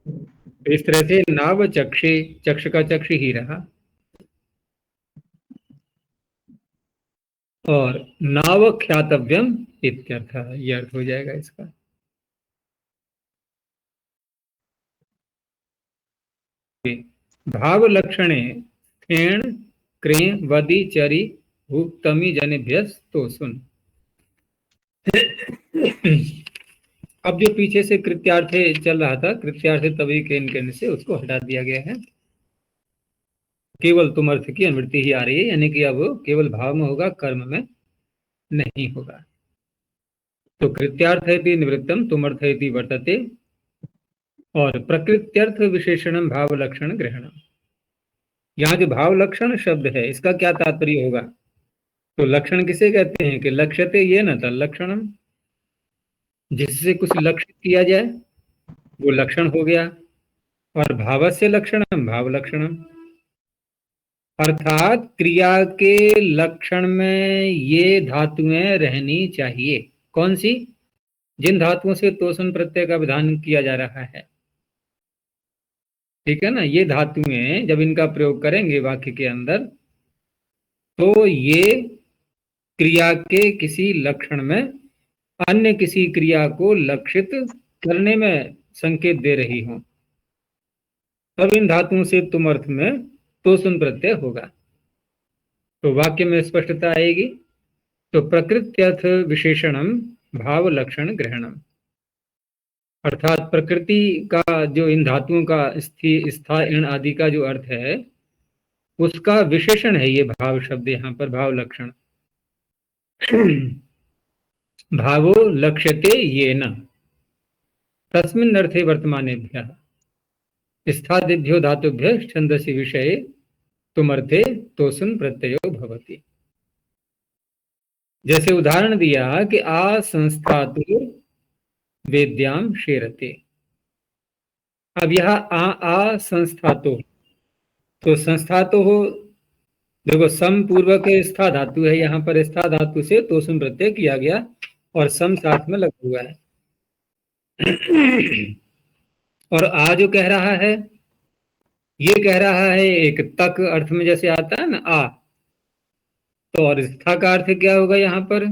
तो इस तरह से नाव चक्षे, चक्ष का चक्ष ही रहा, और नाव ख्यातव्यम इत्यर्थ, ये अर्थ हो जाएगा इसका। भाव लक्षणे स्थेण क्रे वदि चरि भुक्तमी जनेभ्यस तो सुन। अब जो पीछे से कृत्यार्थे चल रहा था, कृत्यार्थे तभी केन केन से उसको हटा दिया गया है, केवल तुम अर्थ की अनुवृत्ति ही आ रही है, यानी कि अब केवल भाव में होगा, कर्म में नहीं होगा। तो कृत्यार्थ है निवृत्तम तुम अर्थ है वर्तते, और प्रकृत्यर्थ विशेषणम भाव लक्षण ग्रहणम। यहाँ जो भाव लक्षण शब्द है इसका क्या तात्पर्य होगा? तो लक्षण किसे कहते हैं कि लक्ष्यते ये न था लक्षणम, जिससे कुछ लक्षित किया जाए वो लक्षण हो गया, और भावस्य लक्षणम भाव लक्षणम, अर्थात क्रिया के लक्षण में ये धातुएं रहनी चाहिए। कौन सी? जिन धातुओं से तोषण प्रत्यय का विधान किया जा रहा है, ठीक है ना, ये धातुएं जब इनका प्रयोग करेंगे वाक्य के अंदर, तो ये क्रिया के किसी लक्षण में अन्य किसी क्रिया को लक्षित करने में संकेत दे रही हो, तब इन धातुओं से तुम अर्थ में तोषण प्रत्यय होगा, तो वाक्य में स्पष्टता आएगी। तो प्रकृत्यर्थ विशेषणम भाव लक्षण ग्रहणम, अर्थात प्रकृति का जो इन धातुओं का स्थि स्था इन आदि का जो अर्थ है उसका विशेषण है ये भाव शब्द, यहाँ पर भाव लक्षण। भावो लक्ष्यते येन तस्मिन् अर्थे वर्तमानेभ्यः स्थादिभ्यो धातुभ्यः छन्दसि विषये तुमर्थे तोषण प्रत्ययो भवति। जैसे उदाहरण दिया कि आ संस्थातु वेद्याम शेरते, अब यह आ संस्थातो, तो संस्थातो हो, देखो सम पूर्वक स्था धातु है, यहाँ पर स्था धातु से तोषण प्रत्यय किया गया और सम साथ में लगा हुआ है। और आ जो कह रहा है, ये कह रहा है एक तक अर्थ में जैसे आता है ना आ, तो और स्था का अर्थ क्या होगा? यहाँ पर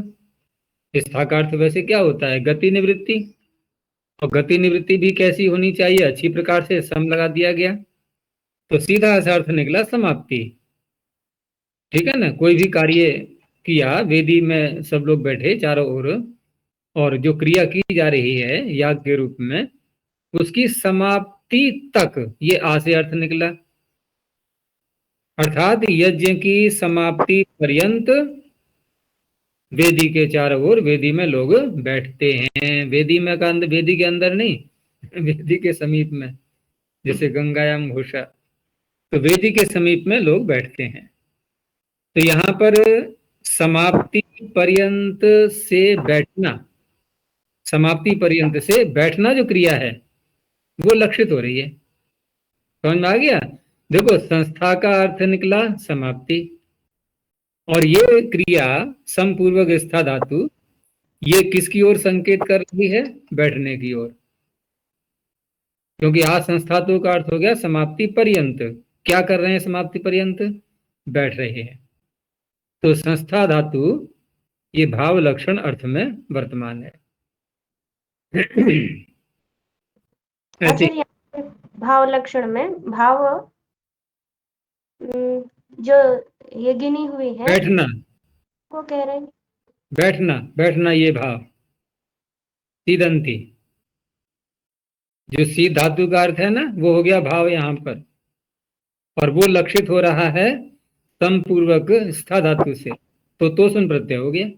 स्था का अर्थ वैसे क्या होता है? गति निवृत्ति, और गति निवृत्ति भी कैसी होनी चाहिए? अच्छी प्रकार से, सम लगा दिया गया, तो सीधा सा अर्थ निकला समाप्ति, ठीक है ना। कोई भी कार्य किया, वेदी में सब लोग बैठे चारों ओर, और जो क्रिया की जा रही है याग के रूप में, उसकी समाप्ति तक ये आ से अर्थ निकला, अर्थात यज्ञ की समाप्ति पर्यंत वेदी के चारों ओर, वेदी में लोग बैठते हैं। वेदी में का अंदर, वेदी के अंदर नहीं, वेदी के समीप में, जैसे गंगायाम घोषा, तो वेदी के समीप में लोग बैठते हैं। तो यहाँ पर समाप्ति पर्यंत से बैठना, समाप्ति पर्यंत से बैठना जो क्रिया है वो लक्षित हो रही है, समझ में आ गया? देखो संस्था का अर्थ निकला समाप्ति, और ये क्रिया समपूर्वक स्था धातु ये किसकी ओर संकेत कर रही है? बैठने की ओर, क्योंकि आ संस्थातु का अर्थ हो गया समाप्ति पर्यंत। क्या कर रहे हैं समाप्ति पर्यंत? बैठ रहे हैं। तो संस्था धातु ये भाव लक्षण अर्थ में वर्तमान है। ऐसे भाव लक्षण में भाव जो ये गिनी हुई है बैठना, वो कह रहे हैं, बैठना, बैठना ये भाव सीदंती, जो सी धातु का अर्थ है ना, वो हो गया भाव यहाँ पर, और वो लक्षित हो रहा है समपूर्वक स्था धातु से, तो तोषण प्रत्यय हो गया।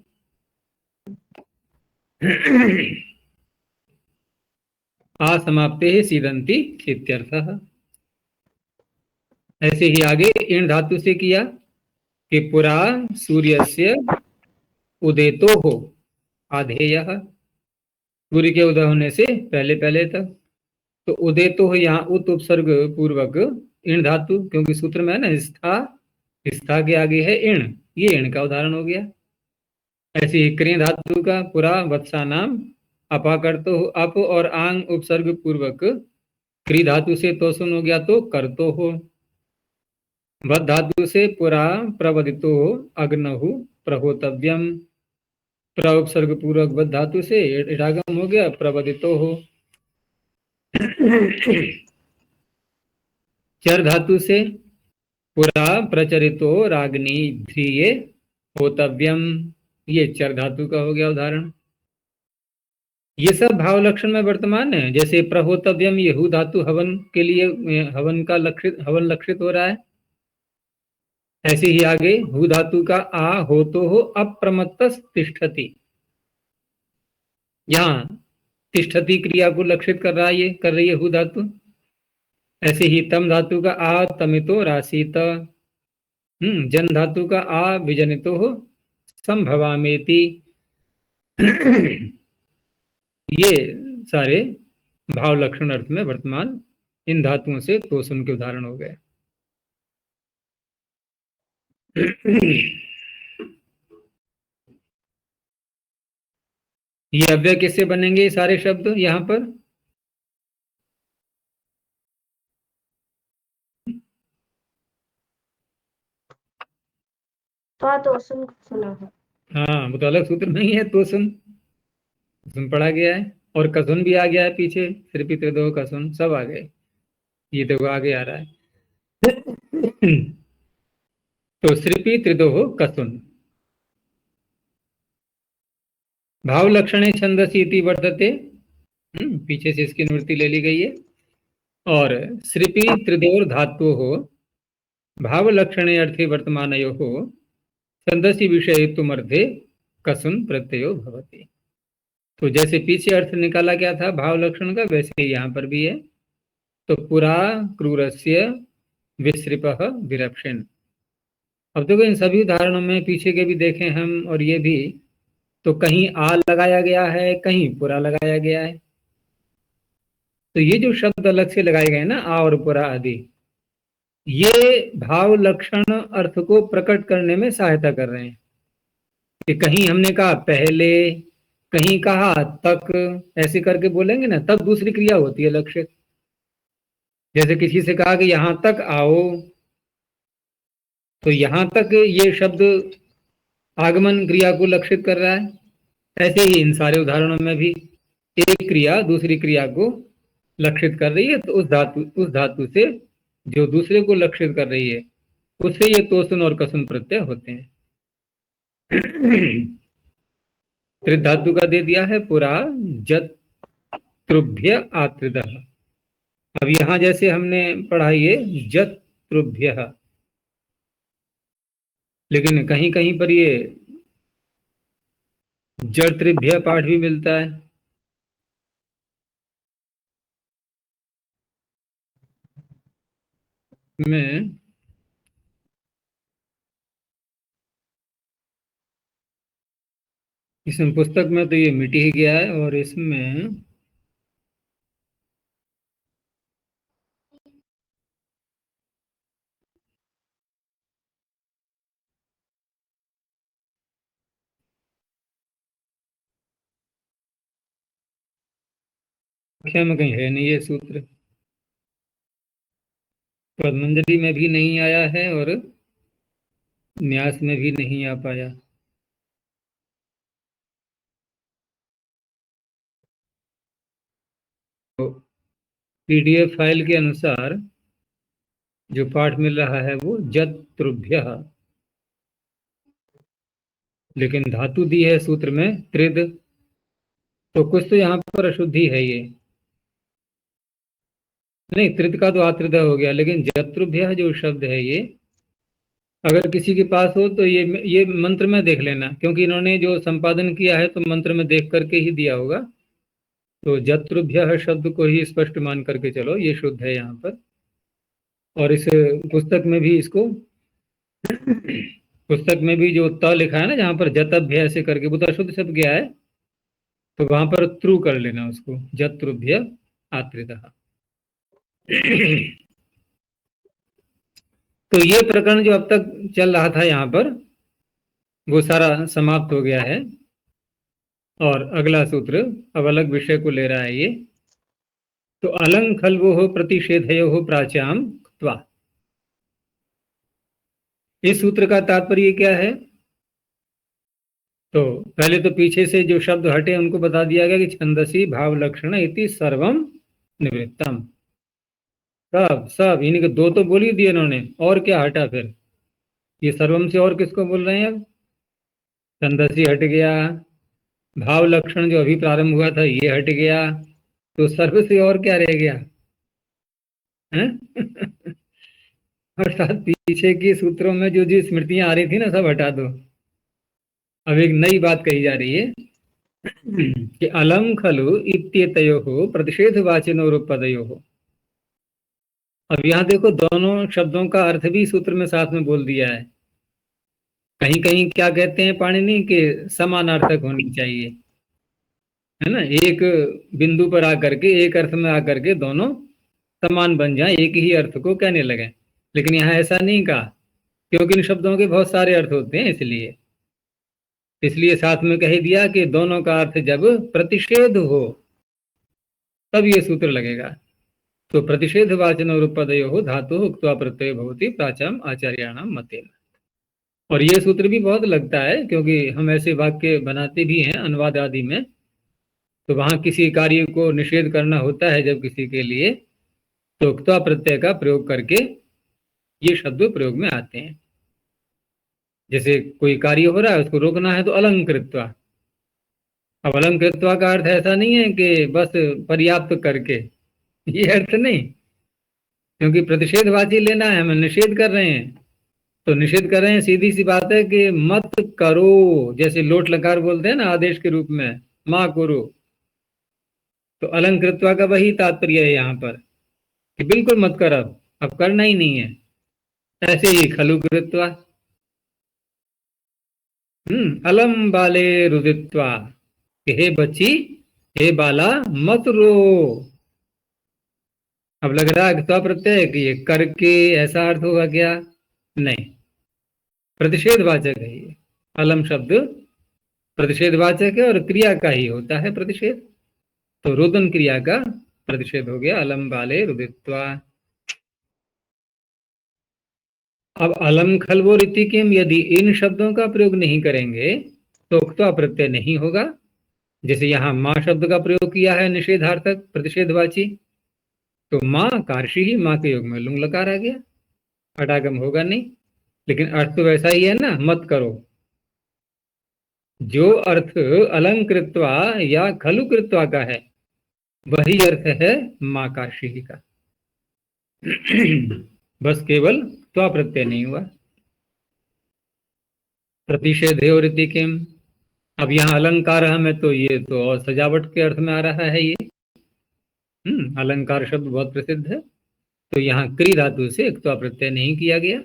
आ समाप्ते ही सीदंती इत्यर्थः। ऐसे ही आगे इन धातु से किया कि पुरा सूर्यस्य उदेतो हो आधेयः, सूर्य के उदय होने से पहले पहले तक, तो उदेतो हो यहाँ उत उपसर्ग पूर्वक इन धातु, क्योंकि सूत्र में है ना स्था स्था के आगे है इण, ये इण का उदाहरण हो गया। ऐसे ही क्रिय धातु का पुरा वत्सा नाम अपाकर्तो अप और आंग उपसर्ग पूर्वक क्री धातु से तोसुन हो गया तो करतो हो। वद धातु से पुरा प्रवदितो अग्नहु प्रहोतव्यम, प्र उपसर्ग पूर्वक वद धातु से इडागम हो गया प्रवदितो हो। चर धातु से पुरा प्रचरितो रागनी ध्रिये होतव्यम, ये चर धातु का हो गया उदाहरण। ये सब भाव लक्षण में वर्तमान है। जैसे प्रहोतव्यम, ये हु धातु हवन के लिए हवन का लक्षित, हवन लक्षित हो रहा है। ऐसे ही आगे हु धातु का आ हो तो हो अप्रमत्तस तिष्ठति, यहाँ तिष्ठति क्रिया को लक्षित कर रहा है, ये कर रही है हु धातु। ऐसे ही तम धातु का आ तमितो राशित, जन धातु का आ विजनितो हो संभवामेति। ये सारे भाव लक्षण अर्थ में वर्तमान इन धातुओं से तोषण के उदाहरण हो गए। ये अव्यय किससे बनेंगे ये सारे शब्द यहाँ पर? तो सुना है। हाँ, वो तो अलग सूत्र नहीं है, तोषण सुन पढ़ा गया है, और कसुन भी आ गया है पीछे, त्रिपी त्रिदो कसुन सब आ गए, ये देखो आगे आ रहा है। तो श्रीपी त्रिदोह कसुन भाव लक्षणे छंदसी इति वर्तते, पीछे से इसकी निवृत्ति ले ली गई है। और श्रीपी त्रिदोर धातु हो भाव लक्षणे अर्थे वर्तमानयो हो छंदसी विषय तुमर्थे कसुन प्रत्ययो भवति। तो जैसे पीछे अर्थ निकाला गया था भाव लक्षण का, वैसे यहाँ पर भी है। तो पुरा क्रूरस्य विसृपः विरक्षण। अब देखो इन सभी उदाहरणों में पीछे के भी देखें हम और ये भी, तो कहीं आ लगाया गया है, कहीं पुरा लगाया गया है। तो ये जो शब्द अलग से लगाए गए ना, आ और पुरा आदि, ये भाव लक्षण अर्थ को प्रकट करने में सहायता कर रहे हैं। कि कहीं हमने कहा पहले, कहीं कहा तक, ऐसे करके बोलेंगे ना, तब दूसरी क्रिया होती है लक्षित। जैसे किसी से कहा कि यहां तक आओ, तो यहां तक ये शब्द आगमन क्रिया को लक्षित कर रहा है। ऐसे ही इन सारे उदाहरणों में भी एक क्रिया दूसरी क्रिया को लक्षित कर रही है, तो उस धातु से जो दूसरे को लक्षित कर रही है उससे ये तोषण और कसुन प्रत्यय होते हैं। त्रिध धातु का दे दिया है पुरा जत्रुभ्य आत्रिद। अब यहां जैसे हमने पढ़ा ये जत्रुभ्य, लेकिन कहीं कहीं पर ये जत्रिभ्य पाठ भी मिलता है। में इसमें पुस्तक में तो ये मिट ही गया है, और इसमें व्याख्या में कहीं है नहीं ये सूत्र, पद्मंजलि में भी नहीं आया है और न्यास में भी नहीं आ पाया। तो पीडीएफ फाइल के अनुसार जो पाठ मिल रहा है वो जत्रुभ्य, लेकिन धातु दी है सूत्र में त्रिद, तो कुछ तो यहाँ पर अशुद्धि है। ये नहीं, त्रिद का तो आत्रिद हो गया, लेकिन जत्रुभ्य जो शब्द है ये अगर किसी के पास हो तो ये मंत्र में देख लेना, क्योंकि इन्होंने जो संपादन किया है तो मंत्र में देख करके ही दिया होगा। तो जत्रुभ्य शब्द को ही स्पष्ट मान करके चलो, ये शुद्ध है यहाँ पर। और इस पुस्तक में भी इसको, पुस्तक में भी जो त लिखा है ना, जहाँ पर जतभ्य ऐसे करके, वो तो अशुद्ध शब्द गया है, तो वहां पर त्रु कर लेना उसको, जत्रुभ्य आत्रितः। तो ये प्रकरण जो अब तक चल रहा था यहाँ पर वो सारा समाप्त हो गया है। और अगला सूत्र अब अलग विषय को ले रहा है ये। तो अलंग खल्वो हो प्रतिषेधयो हो प्राच्याम त्वा। इस सूत्र का तात्पर्य क्या है? तो पहले तो पीछे से जो शब्द हटे उनको बता दिया गया कि छंदसी भाव लक्षण इति सर्वम निवृत्तम। सब सब इन्हीं के दो तो बोल ही दिए इन्होंने, और क्या हटा फिर? ये सर्वम से और किसको बोल रहे हैं अब? छंदसी हट गया, भाव लक्षण जो अभी प्रारंभ हुआ था ये हट गया, तो सर्व से और क्या रह गया है? अर्थात पीछे की सूत्रों में जो जो स्मृतियां आ रही थी ना, सब हटा दो। अब एक नई बात कही जा रही है कि अलम खलु इत्येतयोः प्रतिषेधवाचिनोरुपपदयोः। अब यहाँ देखो दोनों शब्दों का अर्थ भी सूत्र में साथ में बोल दिया है। कहीं कहीं क्या कहते हैं पाणिनि के समानार्थक होनी चाहिए, है ना, एक बिंदु पर आकर के एक अर्थ में आकर के दोनों समान बन जाए, एक ही अर्थ को कहने लगे। लेकिन यहाँ ऐसा नहीं कहा, क्योंकि इन शब्दों के बहुत सारे अर्थ होते हैं, इसलिए साथ में कह दिया कि दोनों का अर्थ जब प्रतिषेध हो तब ये सूत्र लगेगा। तो प्रतिषेध वाचन और उपदयो हो धातु उक्त्वा प्रत्यय भवति प्राचम आचार्याणाम मतेन। और ये सूत्र भी बहुत लगता है, क्योंकि हम ऐसे वाक्य बनाते भी हैं अनुवाद आदि में, तो वहां किसी कार्य को निषेध करना होता है जब किसी के लिए, तो उक्त्वा प्रत्यय का प्रयोग करके ये शब्द प्रयोग में आते हैं। जैसे कोई कार्य हो रहा है उसको रोकना है तो अलंकृत्वा। अब अलंकृत्वा का अर्थ ऐसा नहीं है कि बस पर्याप्त करके, ये अर्थ नहीं, क्योंकि प्रतिषेधवाची लेना है, हम निषेध कर रहे हैं। तो निषेध कर रहे हैं, सीधी सी बात है कि मत करो, जैसे लोट लकार बोलते हैं ना आदेश के रूप में, माँ करो। तो अलंकृत्वा का वही तात्पर्य है यहाँ पर कि बिल्कुल मत कर, अब करना ही नहीं है। ऐसे ही खलु कृत्वा, अलम बाले रुदित्वा, कि हे बच्ची, हे बाला मत रो। अब लग रहा है त्वा प्रत्यय कि ये करके ऐसा अर्थ होगा क्या? नहीं, प्रतिषेधवाचक है ये। अलम शब्द प्रतिषेधवाचक है और क्रिया का ही होता है प्रतिषेध, तो रुदन क्रिया का प्रतिषेध हो गया, अलम बाले रुदित्वा। अब अलम खलवो रीति किम, यदि इन शब्दों का प्रयोग नहीं करेंगे तो उक्त्वा प्रत्यय नहीं होगा। जैसे यहाँ माँ शब्द का प्रयोग किया है निषेधार्थक प्रतिषेधवाची, तो माँ कार्षी ही, माँ के योग में लुंग लकार आ गया, अडागम होगा नहीं। लेकिन अर्थ तो वैसा ही है ना, मत करो। जो अर्थ अलंकृत्वा या खलु कृत्वा का है वही अर्थ है माँ कार्षी का। बस केवल त्वा प्रत्यय नहीं हुआ। प्रतिषेधे और किम, अब यहाँ अलंकार हमें तो ये तो और सजावट के अर्थ में आ रहा है ये। अलंकार शब्द बहुत प्रसिद्ध है, तो यहाँ क्री धातु से त्वा प्रत्यय नहीं किया गया।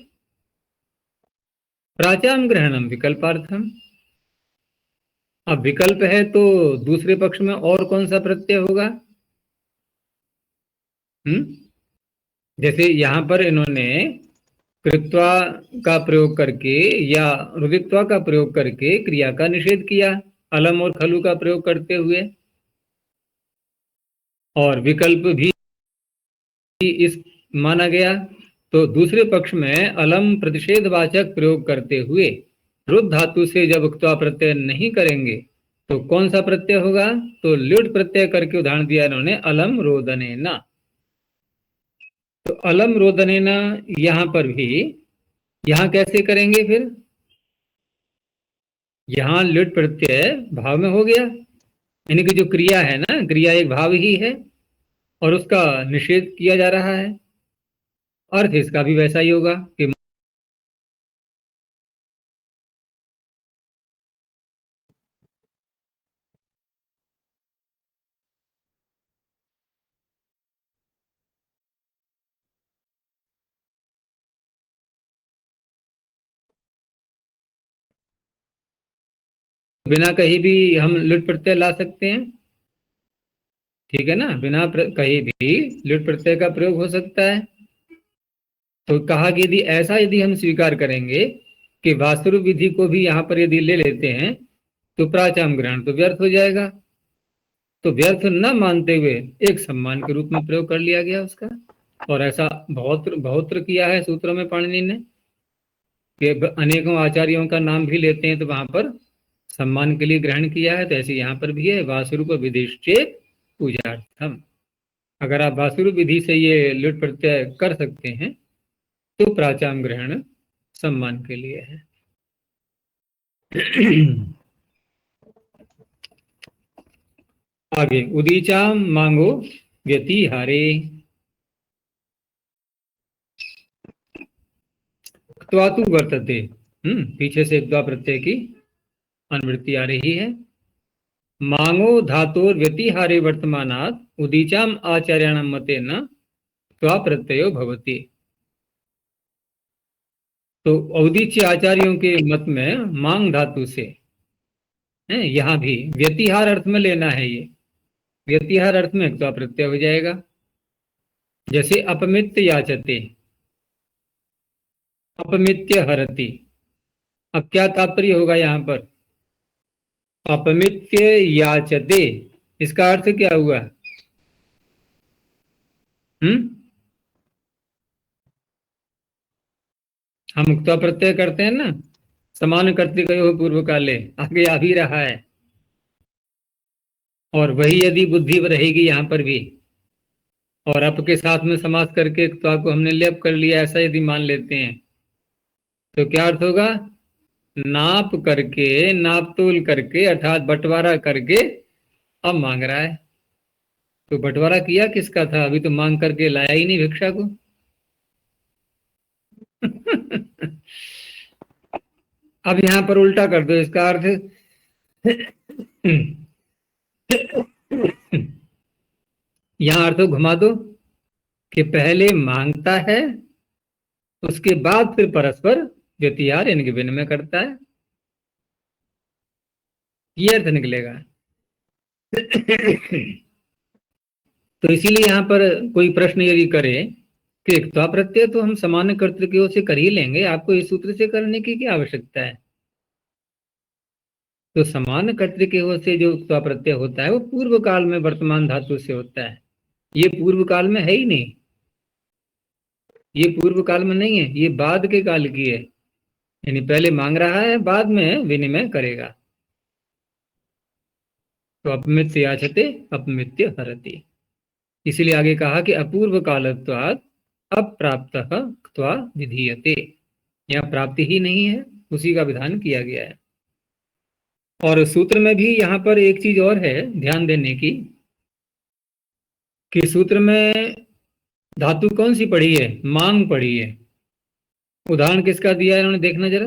प्राचाम ग्रहणम विकल्पार्थम, अब विकल्प है तो दूसरे पक्ष में और कौन सा प्रत्यय होगा? जैसे यहाँ पर इन्होंने कृत्वा का प्रयोग करके या रुदित्वा का प्रयोग करके क्रिया का निषेध किया, अलम और खलु का प्रयोग करते हुए, और विकल्प भी इस माना गया। तो दूसरे पक्ष में अलम प्रतिषेधवाचक प्रयोग करते हुए रुद्ध धातु से जब उक्त्वा प्रत्यय नहीं करेंगे तो कौन सा प्रत्यय होगा? तो ल्युट प्रत्यय करके उदाहरण दिया इन्होंने, अलम रोदनेना। तो अलम रोदनेना यहां पर भी, यहां कैसे करेंगे फिर? यहां ल्युट प्रत्यय भाव में हो गया, यानी कि जो क्रिया है ना, क्रिया एक भाव ही है और उसका निषेध किया जा रहा है। अर्थ इसका भी वैसा ही होगा कि बिना कहीं भी हम लुट प्रत्यय ला सकते हैं, ठीक है ना, बिना कहीं भी लुट प्रत्यय का प्रयोग हो सकता है। तो कहा कि यदि हम स्वीकार करेंगे कि वास्तुरूप विधि को भी यहाँ पर यदि ले लेते हैं तो प्राचाम ग्रहण तो व्यर्थ हो जाएगा। तो व्यर्थ न मानते हुए एक सम्मान के रूप में प्रयोग कर लिया गया उसका। और ऐसा बहुत्र बहुत्र किया है सूत्रों में पाणिनि ने कि अनेकों आचार्यों का नाम भी लेते हैं तो वहां पर सम्मान के लिए ग्रहण किया है। तो ऐसे यहाँ पर भी है, वासुरूप विधिश्चेत पूजार्थम। अगर आप वासुरूप विधि से ये लुट प्रत्यय कर सकते हैं तो प्राचाम ग्रहण सम्मान के लिए है। आगे उदीचाम मांगो व्यतिहारे। त्वातु वर्तते, पीछे से द्वा प्रत्यय की अनुवृत्ति आ रही है। मांगो धातोर व्यतिहारे वर्तमानात् उदीचाम आचार्याणाम मतेन त्वा प्रत्ययो भवति। तो औदीच्य आचार्यों के मत में मांग धातु से है, यहां भी व्यतिहार अर्थ में लेना है। ये व्यतिहार अर्थ में त्वा प्रत्यय हो जाएगा। जैसे अपमित्य याचते, अपमित्य हरति। अब क्या तात्पर्य होगा यहां पर? अपमित्य याचते, इसका अर्थ क्या हुआ? हम उक्ता प्रत्यय करते हैं ना, समान कर्तृकयो पूर्व काले, आगे आ भी रहा है। और वही यदि बुद्धि रहेगी यहां पर भी, और अप के साथ में समास करके त्वा को हमने लेप कर लिया, ऐसा यदि मान लेते हैं तो क्या अर्थ होगा? नाप करके, नाप तोल करके, अर्थात बंटवारा करके अब मांग रहा है। तो बंटवारा किया किसका था? अभी तो मांग करके लाया ही नहीं भिक्षा को। अब यहां पर उल्टा कर दो इसका अर्थ। यहां अर्थ घुमा दो कि पहले मांगता है, उसके बाद फिर परस्पर व्यतिहार इनके विनिमय करता है, ये अर्थ निकलेगा। तो इसीलिए यहां पर कोई प्रश्न यदि करे कि त्वा प्रत्यय तो हम सामान्य कर्तृकों से कर ही लेंगे, आपको इस सूत्र से करने की क्या आवश्यकता है? तो समान कर्तृकों से जो त्वा प्रत्यय होता है वो पूर्व काल में वर्तमान धातु से होता है। ये पूर्व काल में है ही नहीं, ये पूर्व काल में नहीं है, ये बाद के काल की है। यानी पहले मांग रहा है, बाद में विनिमय करेगा। तो अपमित्य याचते अपमित्य हरति। इसीलिए आगे कहा कि अपूर्व कालत्वात् अप्राप्त त्वा विधीयते। यहाँ प्राप्ति ही नहीं है, उसी का विधान किया गया है। और सूत्र में भी यहाँ पर एक चीज और है ध्यान देने की, कि सूत्र में धातु कौन सी पढ़ी है? मांग पढ़ी है। उदाहरण किसका दिया है इन्होंने, देखना जरा।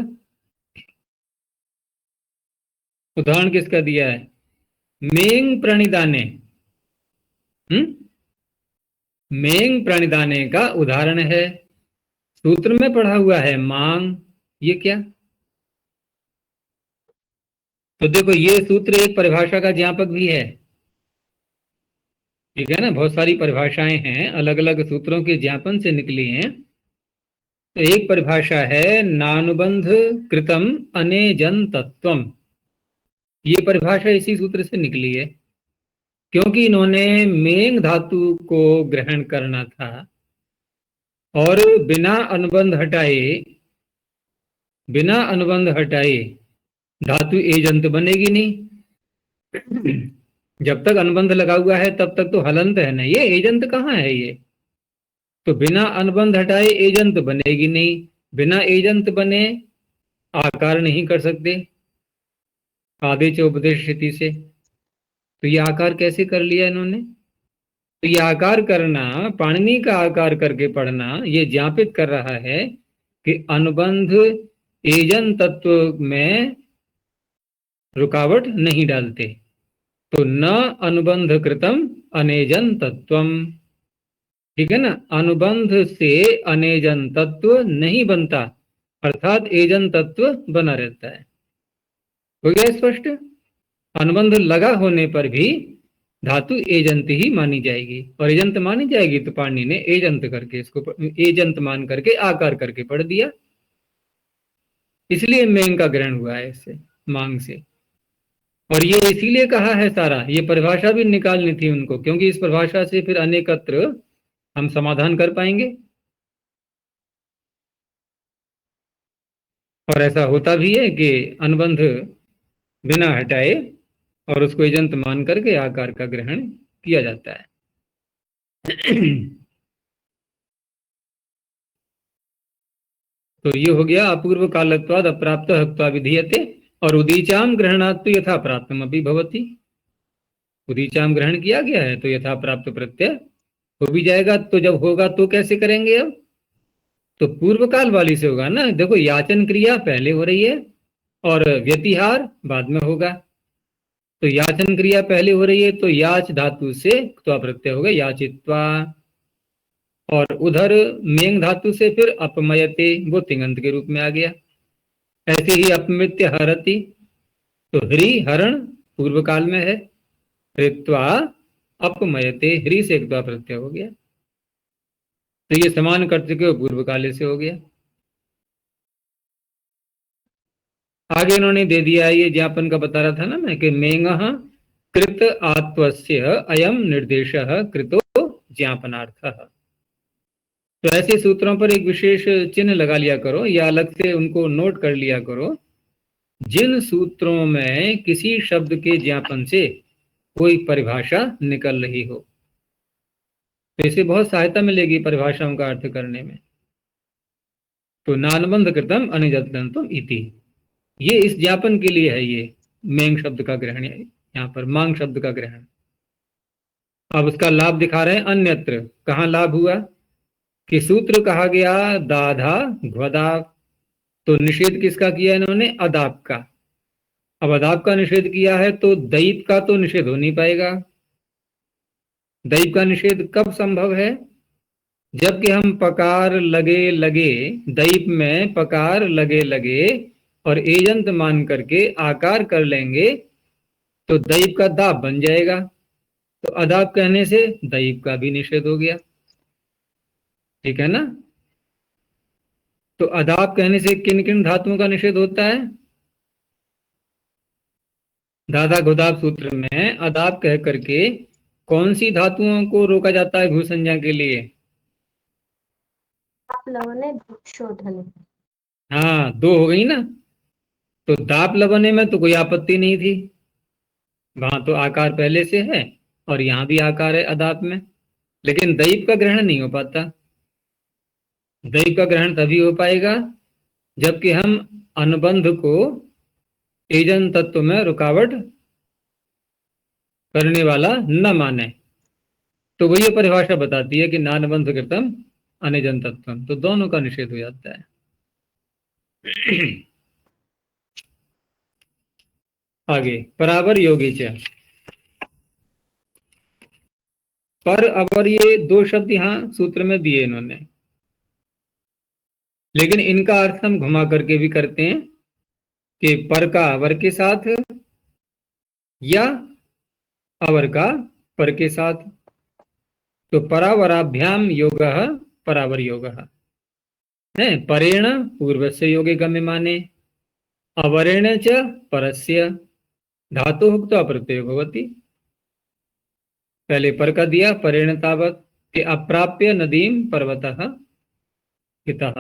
उदाहरण किसका दिया है? मेंग प्रणिदाने। मेंग प्रणिदाने का उदाहरण है, सूत्र में पढ़ा हुआ है मांग। ये क्या? तो देखो ये सूत्र एक परिभाषा का ज्ञापक भी है, ठीक है ना। बहुत सारी परिभाषाएं हैं, अलग अलग सूत्रों के ज्ञापन से निकली हैं। तो एक परिभाषा है नानुबंध कृतम अनेजन तत्वम। ये परिभाषा इसी सूत्र से निकली है, क्योंकि इन्होंने मेंग धातु को ग्रहण करना था और बिना अनुबंध हटाए धातु एजंत बनेगी नहीं। जब तक अनुबंध लगा हुआ है तब तक तो हलंत है ना, ये एजंत कहाँ है ये? तो बिना अनुबंध हटाए एजंत बनेगी नहीं, बिना एजंत बने आकार नहीं कर सकते आदेश उपदेश स्थिति से। तो ये आकार कैसे कर लिया इन्होंने? तो ये आकार करना, पाणिनि का आकार करके पढ़ना, ये ज्ञापित कर रहा है कि अनुबंध एजन तत्व में रुकावट नहीं डालते। तो न अनुबंध कृतम अनेजन तत्वम, ठीक है ना। अनुबंध से अनेजन तत्व नहीं बनता, अर्थात एजन तत्व बना रहता है। हो गया स्पष्ट? अनुबंध लगा होने पर भी धातु एजंत ही मानी जाएगी, और एजंत मानी जाएगी तो पाणिनि ने एजंत करके इसको एजंत मान करके आकार करके पढ़ दिया, इसलिए मेंग का ग्रहण हुआ है इससे, मांग से। और ये इसीलिए कहा है सारा, ये परिभाषा भी निकालनी थी उनको, क्योंकि इस परिभाषा से फिर अनेकत्र हम समाधान कर पाएंगे। और ऐसा होता भी है कि अनुबंध बिना हटाए और उसको एजंत मान करके आकार का ग्रहण किया जाता है। तो ये हो गया अपूर्व कालत्वाद अप्राप्त हक्त्वा विधीयते, और उदीचाम ग्रहणात् यथा प्राप्तम अभी भवति, उदीचाम ग्रहण किया गया है तो यथा प्राप्त प्रत्यय हो भी जाएगा। तो जब होगा तो कैसे करेंगे, अब तो पूर्व काल वाली से होगा ना। देखो याचन क्रिया पहले हो रही है और व्यतिहार बाद में होगा। तो याचन क्रिया पहले हो रही है तो याच धातु से त्वा प्रत्यय होगा, याचित्वा, और उधर मेंग धातु से फिर अपमयते, वो तिङंत के रूप में आ गया। ऐसे ही अपमृत्य हरति, तो ह्री हरण पूर्व काल में है, ऋत्वा अपमयते, ह्री से एक द्वा प्रत्यय हो गया, तो ये समान कर चुके हो, पूर्व काले से हो गया। आगे इन्होंने दे दिया, ये ज्ञापन का बता रहा था ना मैं कि मेंग कृत आत्वस्य अयम निर्देश कृतो ज्ञापनार्थ। तो ऐसे सूत्रों पर एक विशेष चिन्ह लगा लिया करो या अलग से उनको नोट कर लिया करो, जिन सूत्रों में किसी शब्द के ज्ञापन से कोई परिभाषा निकल रही हो, तो इसे बहुत सहायता मिलेगी परिभाषाओं का अर्थ करने में। तो नानुबंध कृतम अनिजतंतुम इति, ये इस ज्ञापन के लिए है, ये मेंग शब्द का ग्रहण, यहाँ पर मांग शब्द का ग्रहण। अब उसका लाभ दिखा रहे हैं अन्यत्र। कहाँ लाभ हुआ कि सूत्र कहा गया दाधा घ्वदाप, तो निषेध किसका किया इन्होंने, अदाप का। अब अदाप का निषेध किया है तो दैप का तो निषेध हो नहीं पाएगा। दैप का निषेध कब संभव है, जबकि हम पकार लगे लगे, दैप में पकार लगे लगे और एजंत मान करके आकार कर लेंगे तो दैप का दाप बन जाएगा, तो अदाप कहने से दैप का भी निषेध हो गया, ठीक है ना। तो अदाप कहने से किन किन धातुओं का निषेध होता है, दादा घुदाप सूत्र में अदाप कह करके कौन सी धातुओं को रोका जाता है भू संज्ञा के लिए, लवने शोधने। हाँ, दो हो गई ना। तो दाप लवने में तो कोई आपत्ति नहीं थी, वहां तो आकार पहले से है और यहां भी आकार है अदाप में, लेकिन दैप का ग्रहण नहीं हो पाता। दैप का ग्रहण तभी हो पाएगा जबकि हम अनुबंध को एजन तत्व में रुकावट करने वाला न माने। तो वही परिभाषा बताती है कि नानुबंध कृतम अनिजन तत्वम, तो दोनों का निषेध हो जाता है। आगे परावर योगी च, पर अवर, ये दो शब्द यहां सूत्र में दिए इन्होंने, लेकिन इनका अर्थ हम घुमा करके भी करते हैं कि पर का अवर के साथ या अवर का पर के साथ। तो परावराभ्याम योग परावर योग है, परेण पूर्वस्य योगे गम्य माने, अवरेण च परस्य धातु तो अप्रत्यय भवति। पहले पर का दिया, परेण तावत कि अप्राप्य नदीम पर्वतः हितः।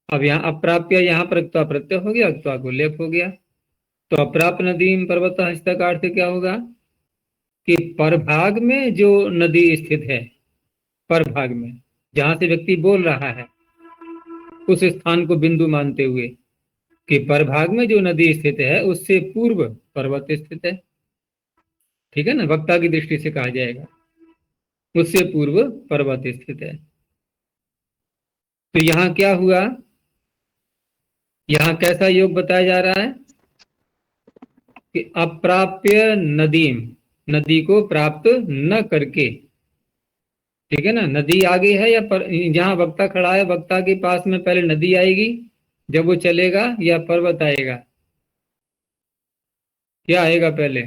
अब यहाँ अप्राप्य, यहाँ पर त्वा प्रत्यय हो गया, त्वा को लेप हो गया, तो अप्राप्य नदीम पर्वतः हितः का अर्थ क्या होगा कि परभाग में जो नदी स्थित है, परभाग में जहां से व्यक्ति बोल रहा है उस स्थान को बिंदु मानते हुए कि परभाग में जो नदी स्थित है उससे पूर्व पर्वत स्थित है, ठीक है ना, वक्ता की दृष्टि से कहा जाएगा, उससे पूर्व पर्वत स्थित है। तो यहां क्या हुआ, यहां कैसा योग बताया जा रहा है कि अप्राप्य नदीम, नदी को प्राप्त न करके, ठीक है ना, नदी आगे है या जहां वक्ता खड़ा है वक्ता के पास में पहले नदी आएगी जब वो चलेगा, या पर्वत आएगा, क्या आएगा पहले,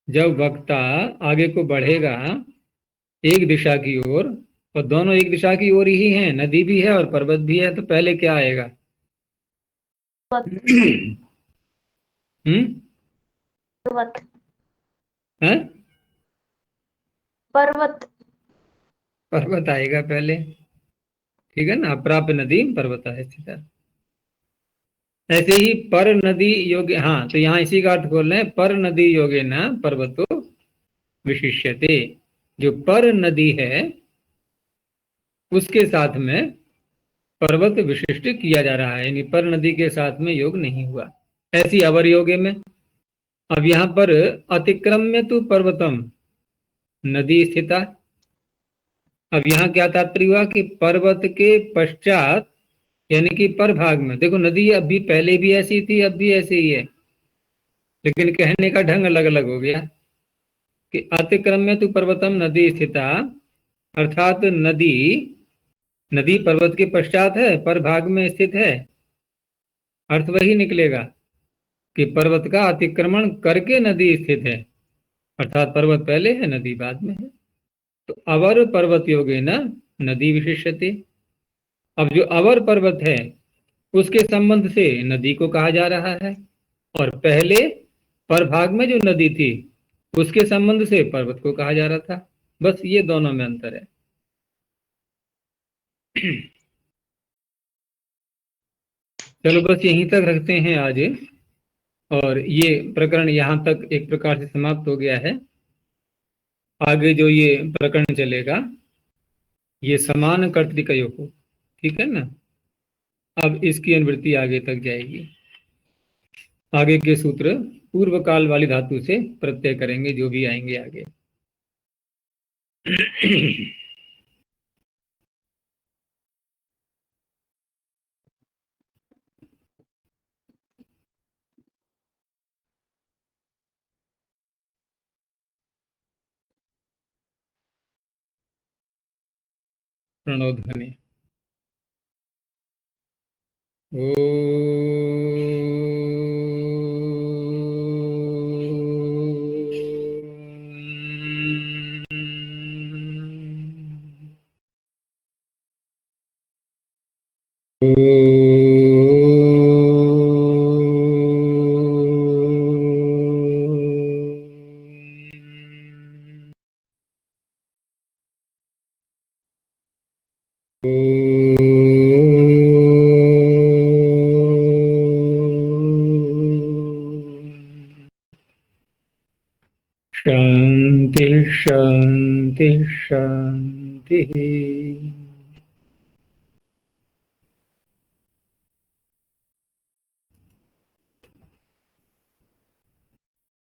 जब वक्ता आगे को बढ़ेगा एक दिशा की ओर, और दोनों एक दिशा की ओर ही हैं, नदी भी है और पर्वत भी है, तो पहले क्या आएगा? हम्म। पर्वत। है? पर्वत। पर्वत आएगा पहले। ठीक है ना, अप्राप्य नदी पर्वत है सीधा। ऐसे ही पर नदी योगे, हाँ, तो यहाँ इसी का अर्थ खोल रहे हैं, पर नदी योगे न पर्वतो विशिष्यते। जो पर नदी है उसके साथ में पर्वत विशिष्ट किया जा रहा है, यानी पर नदी के साथ में योग नहीं हुआ। ऐसी अवर योगे में। अब यहाँ पर अतिक्रम्य तो पर्वतम नदी स्थिता। अब यहाँ क्या तात्पर्य हुआ कि पर्वत के पश्चात, यानी कि पर भाग में, देखो नदी अभी पहले भी ऐसी थी, अब भी ऐसी ही है, लेकिन कहने का ढंग अलग अलग हो गया कि अतिक्रम्य तो पर्वतम नदी स्थिता, अर्थात नदी, नदी पर्वत के पश्चात है, पर भाग में स्थित है। अर्थ वही निकलेगा कि पर्वत का अतिक्रमण करके नदी स्थित है, अर्थात पर्वत पहले है, नदी बाद में है। तो अवर पर्वत योगे न नदी विशिष्यते। अब जो अवर पर्वत है उसके संबंध से नदी को कहा जा रहा है, और पहले पर भाग में जो नदी थी उसके संबंध से पर्वत को कहा जा रहा था। बस ये दोनों में अंतर है। चलो बस यहीं तक रखते हैं आज, और ये प्रकरण यहाँ तक एक प्रकार से समाप्त हो गया है। आगे जो ये प्रकरण चलेगा ये समान कर्तृकयों को, ठीक है ना, अब इसकी अनुवृत्ति आगे तक जाएगी। आगे के सूत्र पूर्व काल वाली धातु से प्रत्यय करेंगे जो भी आएंगे आगे। प्रणव ध्वनि। शांति शांति शांति।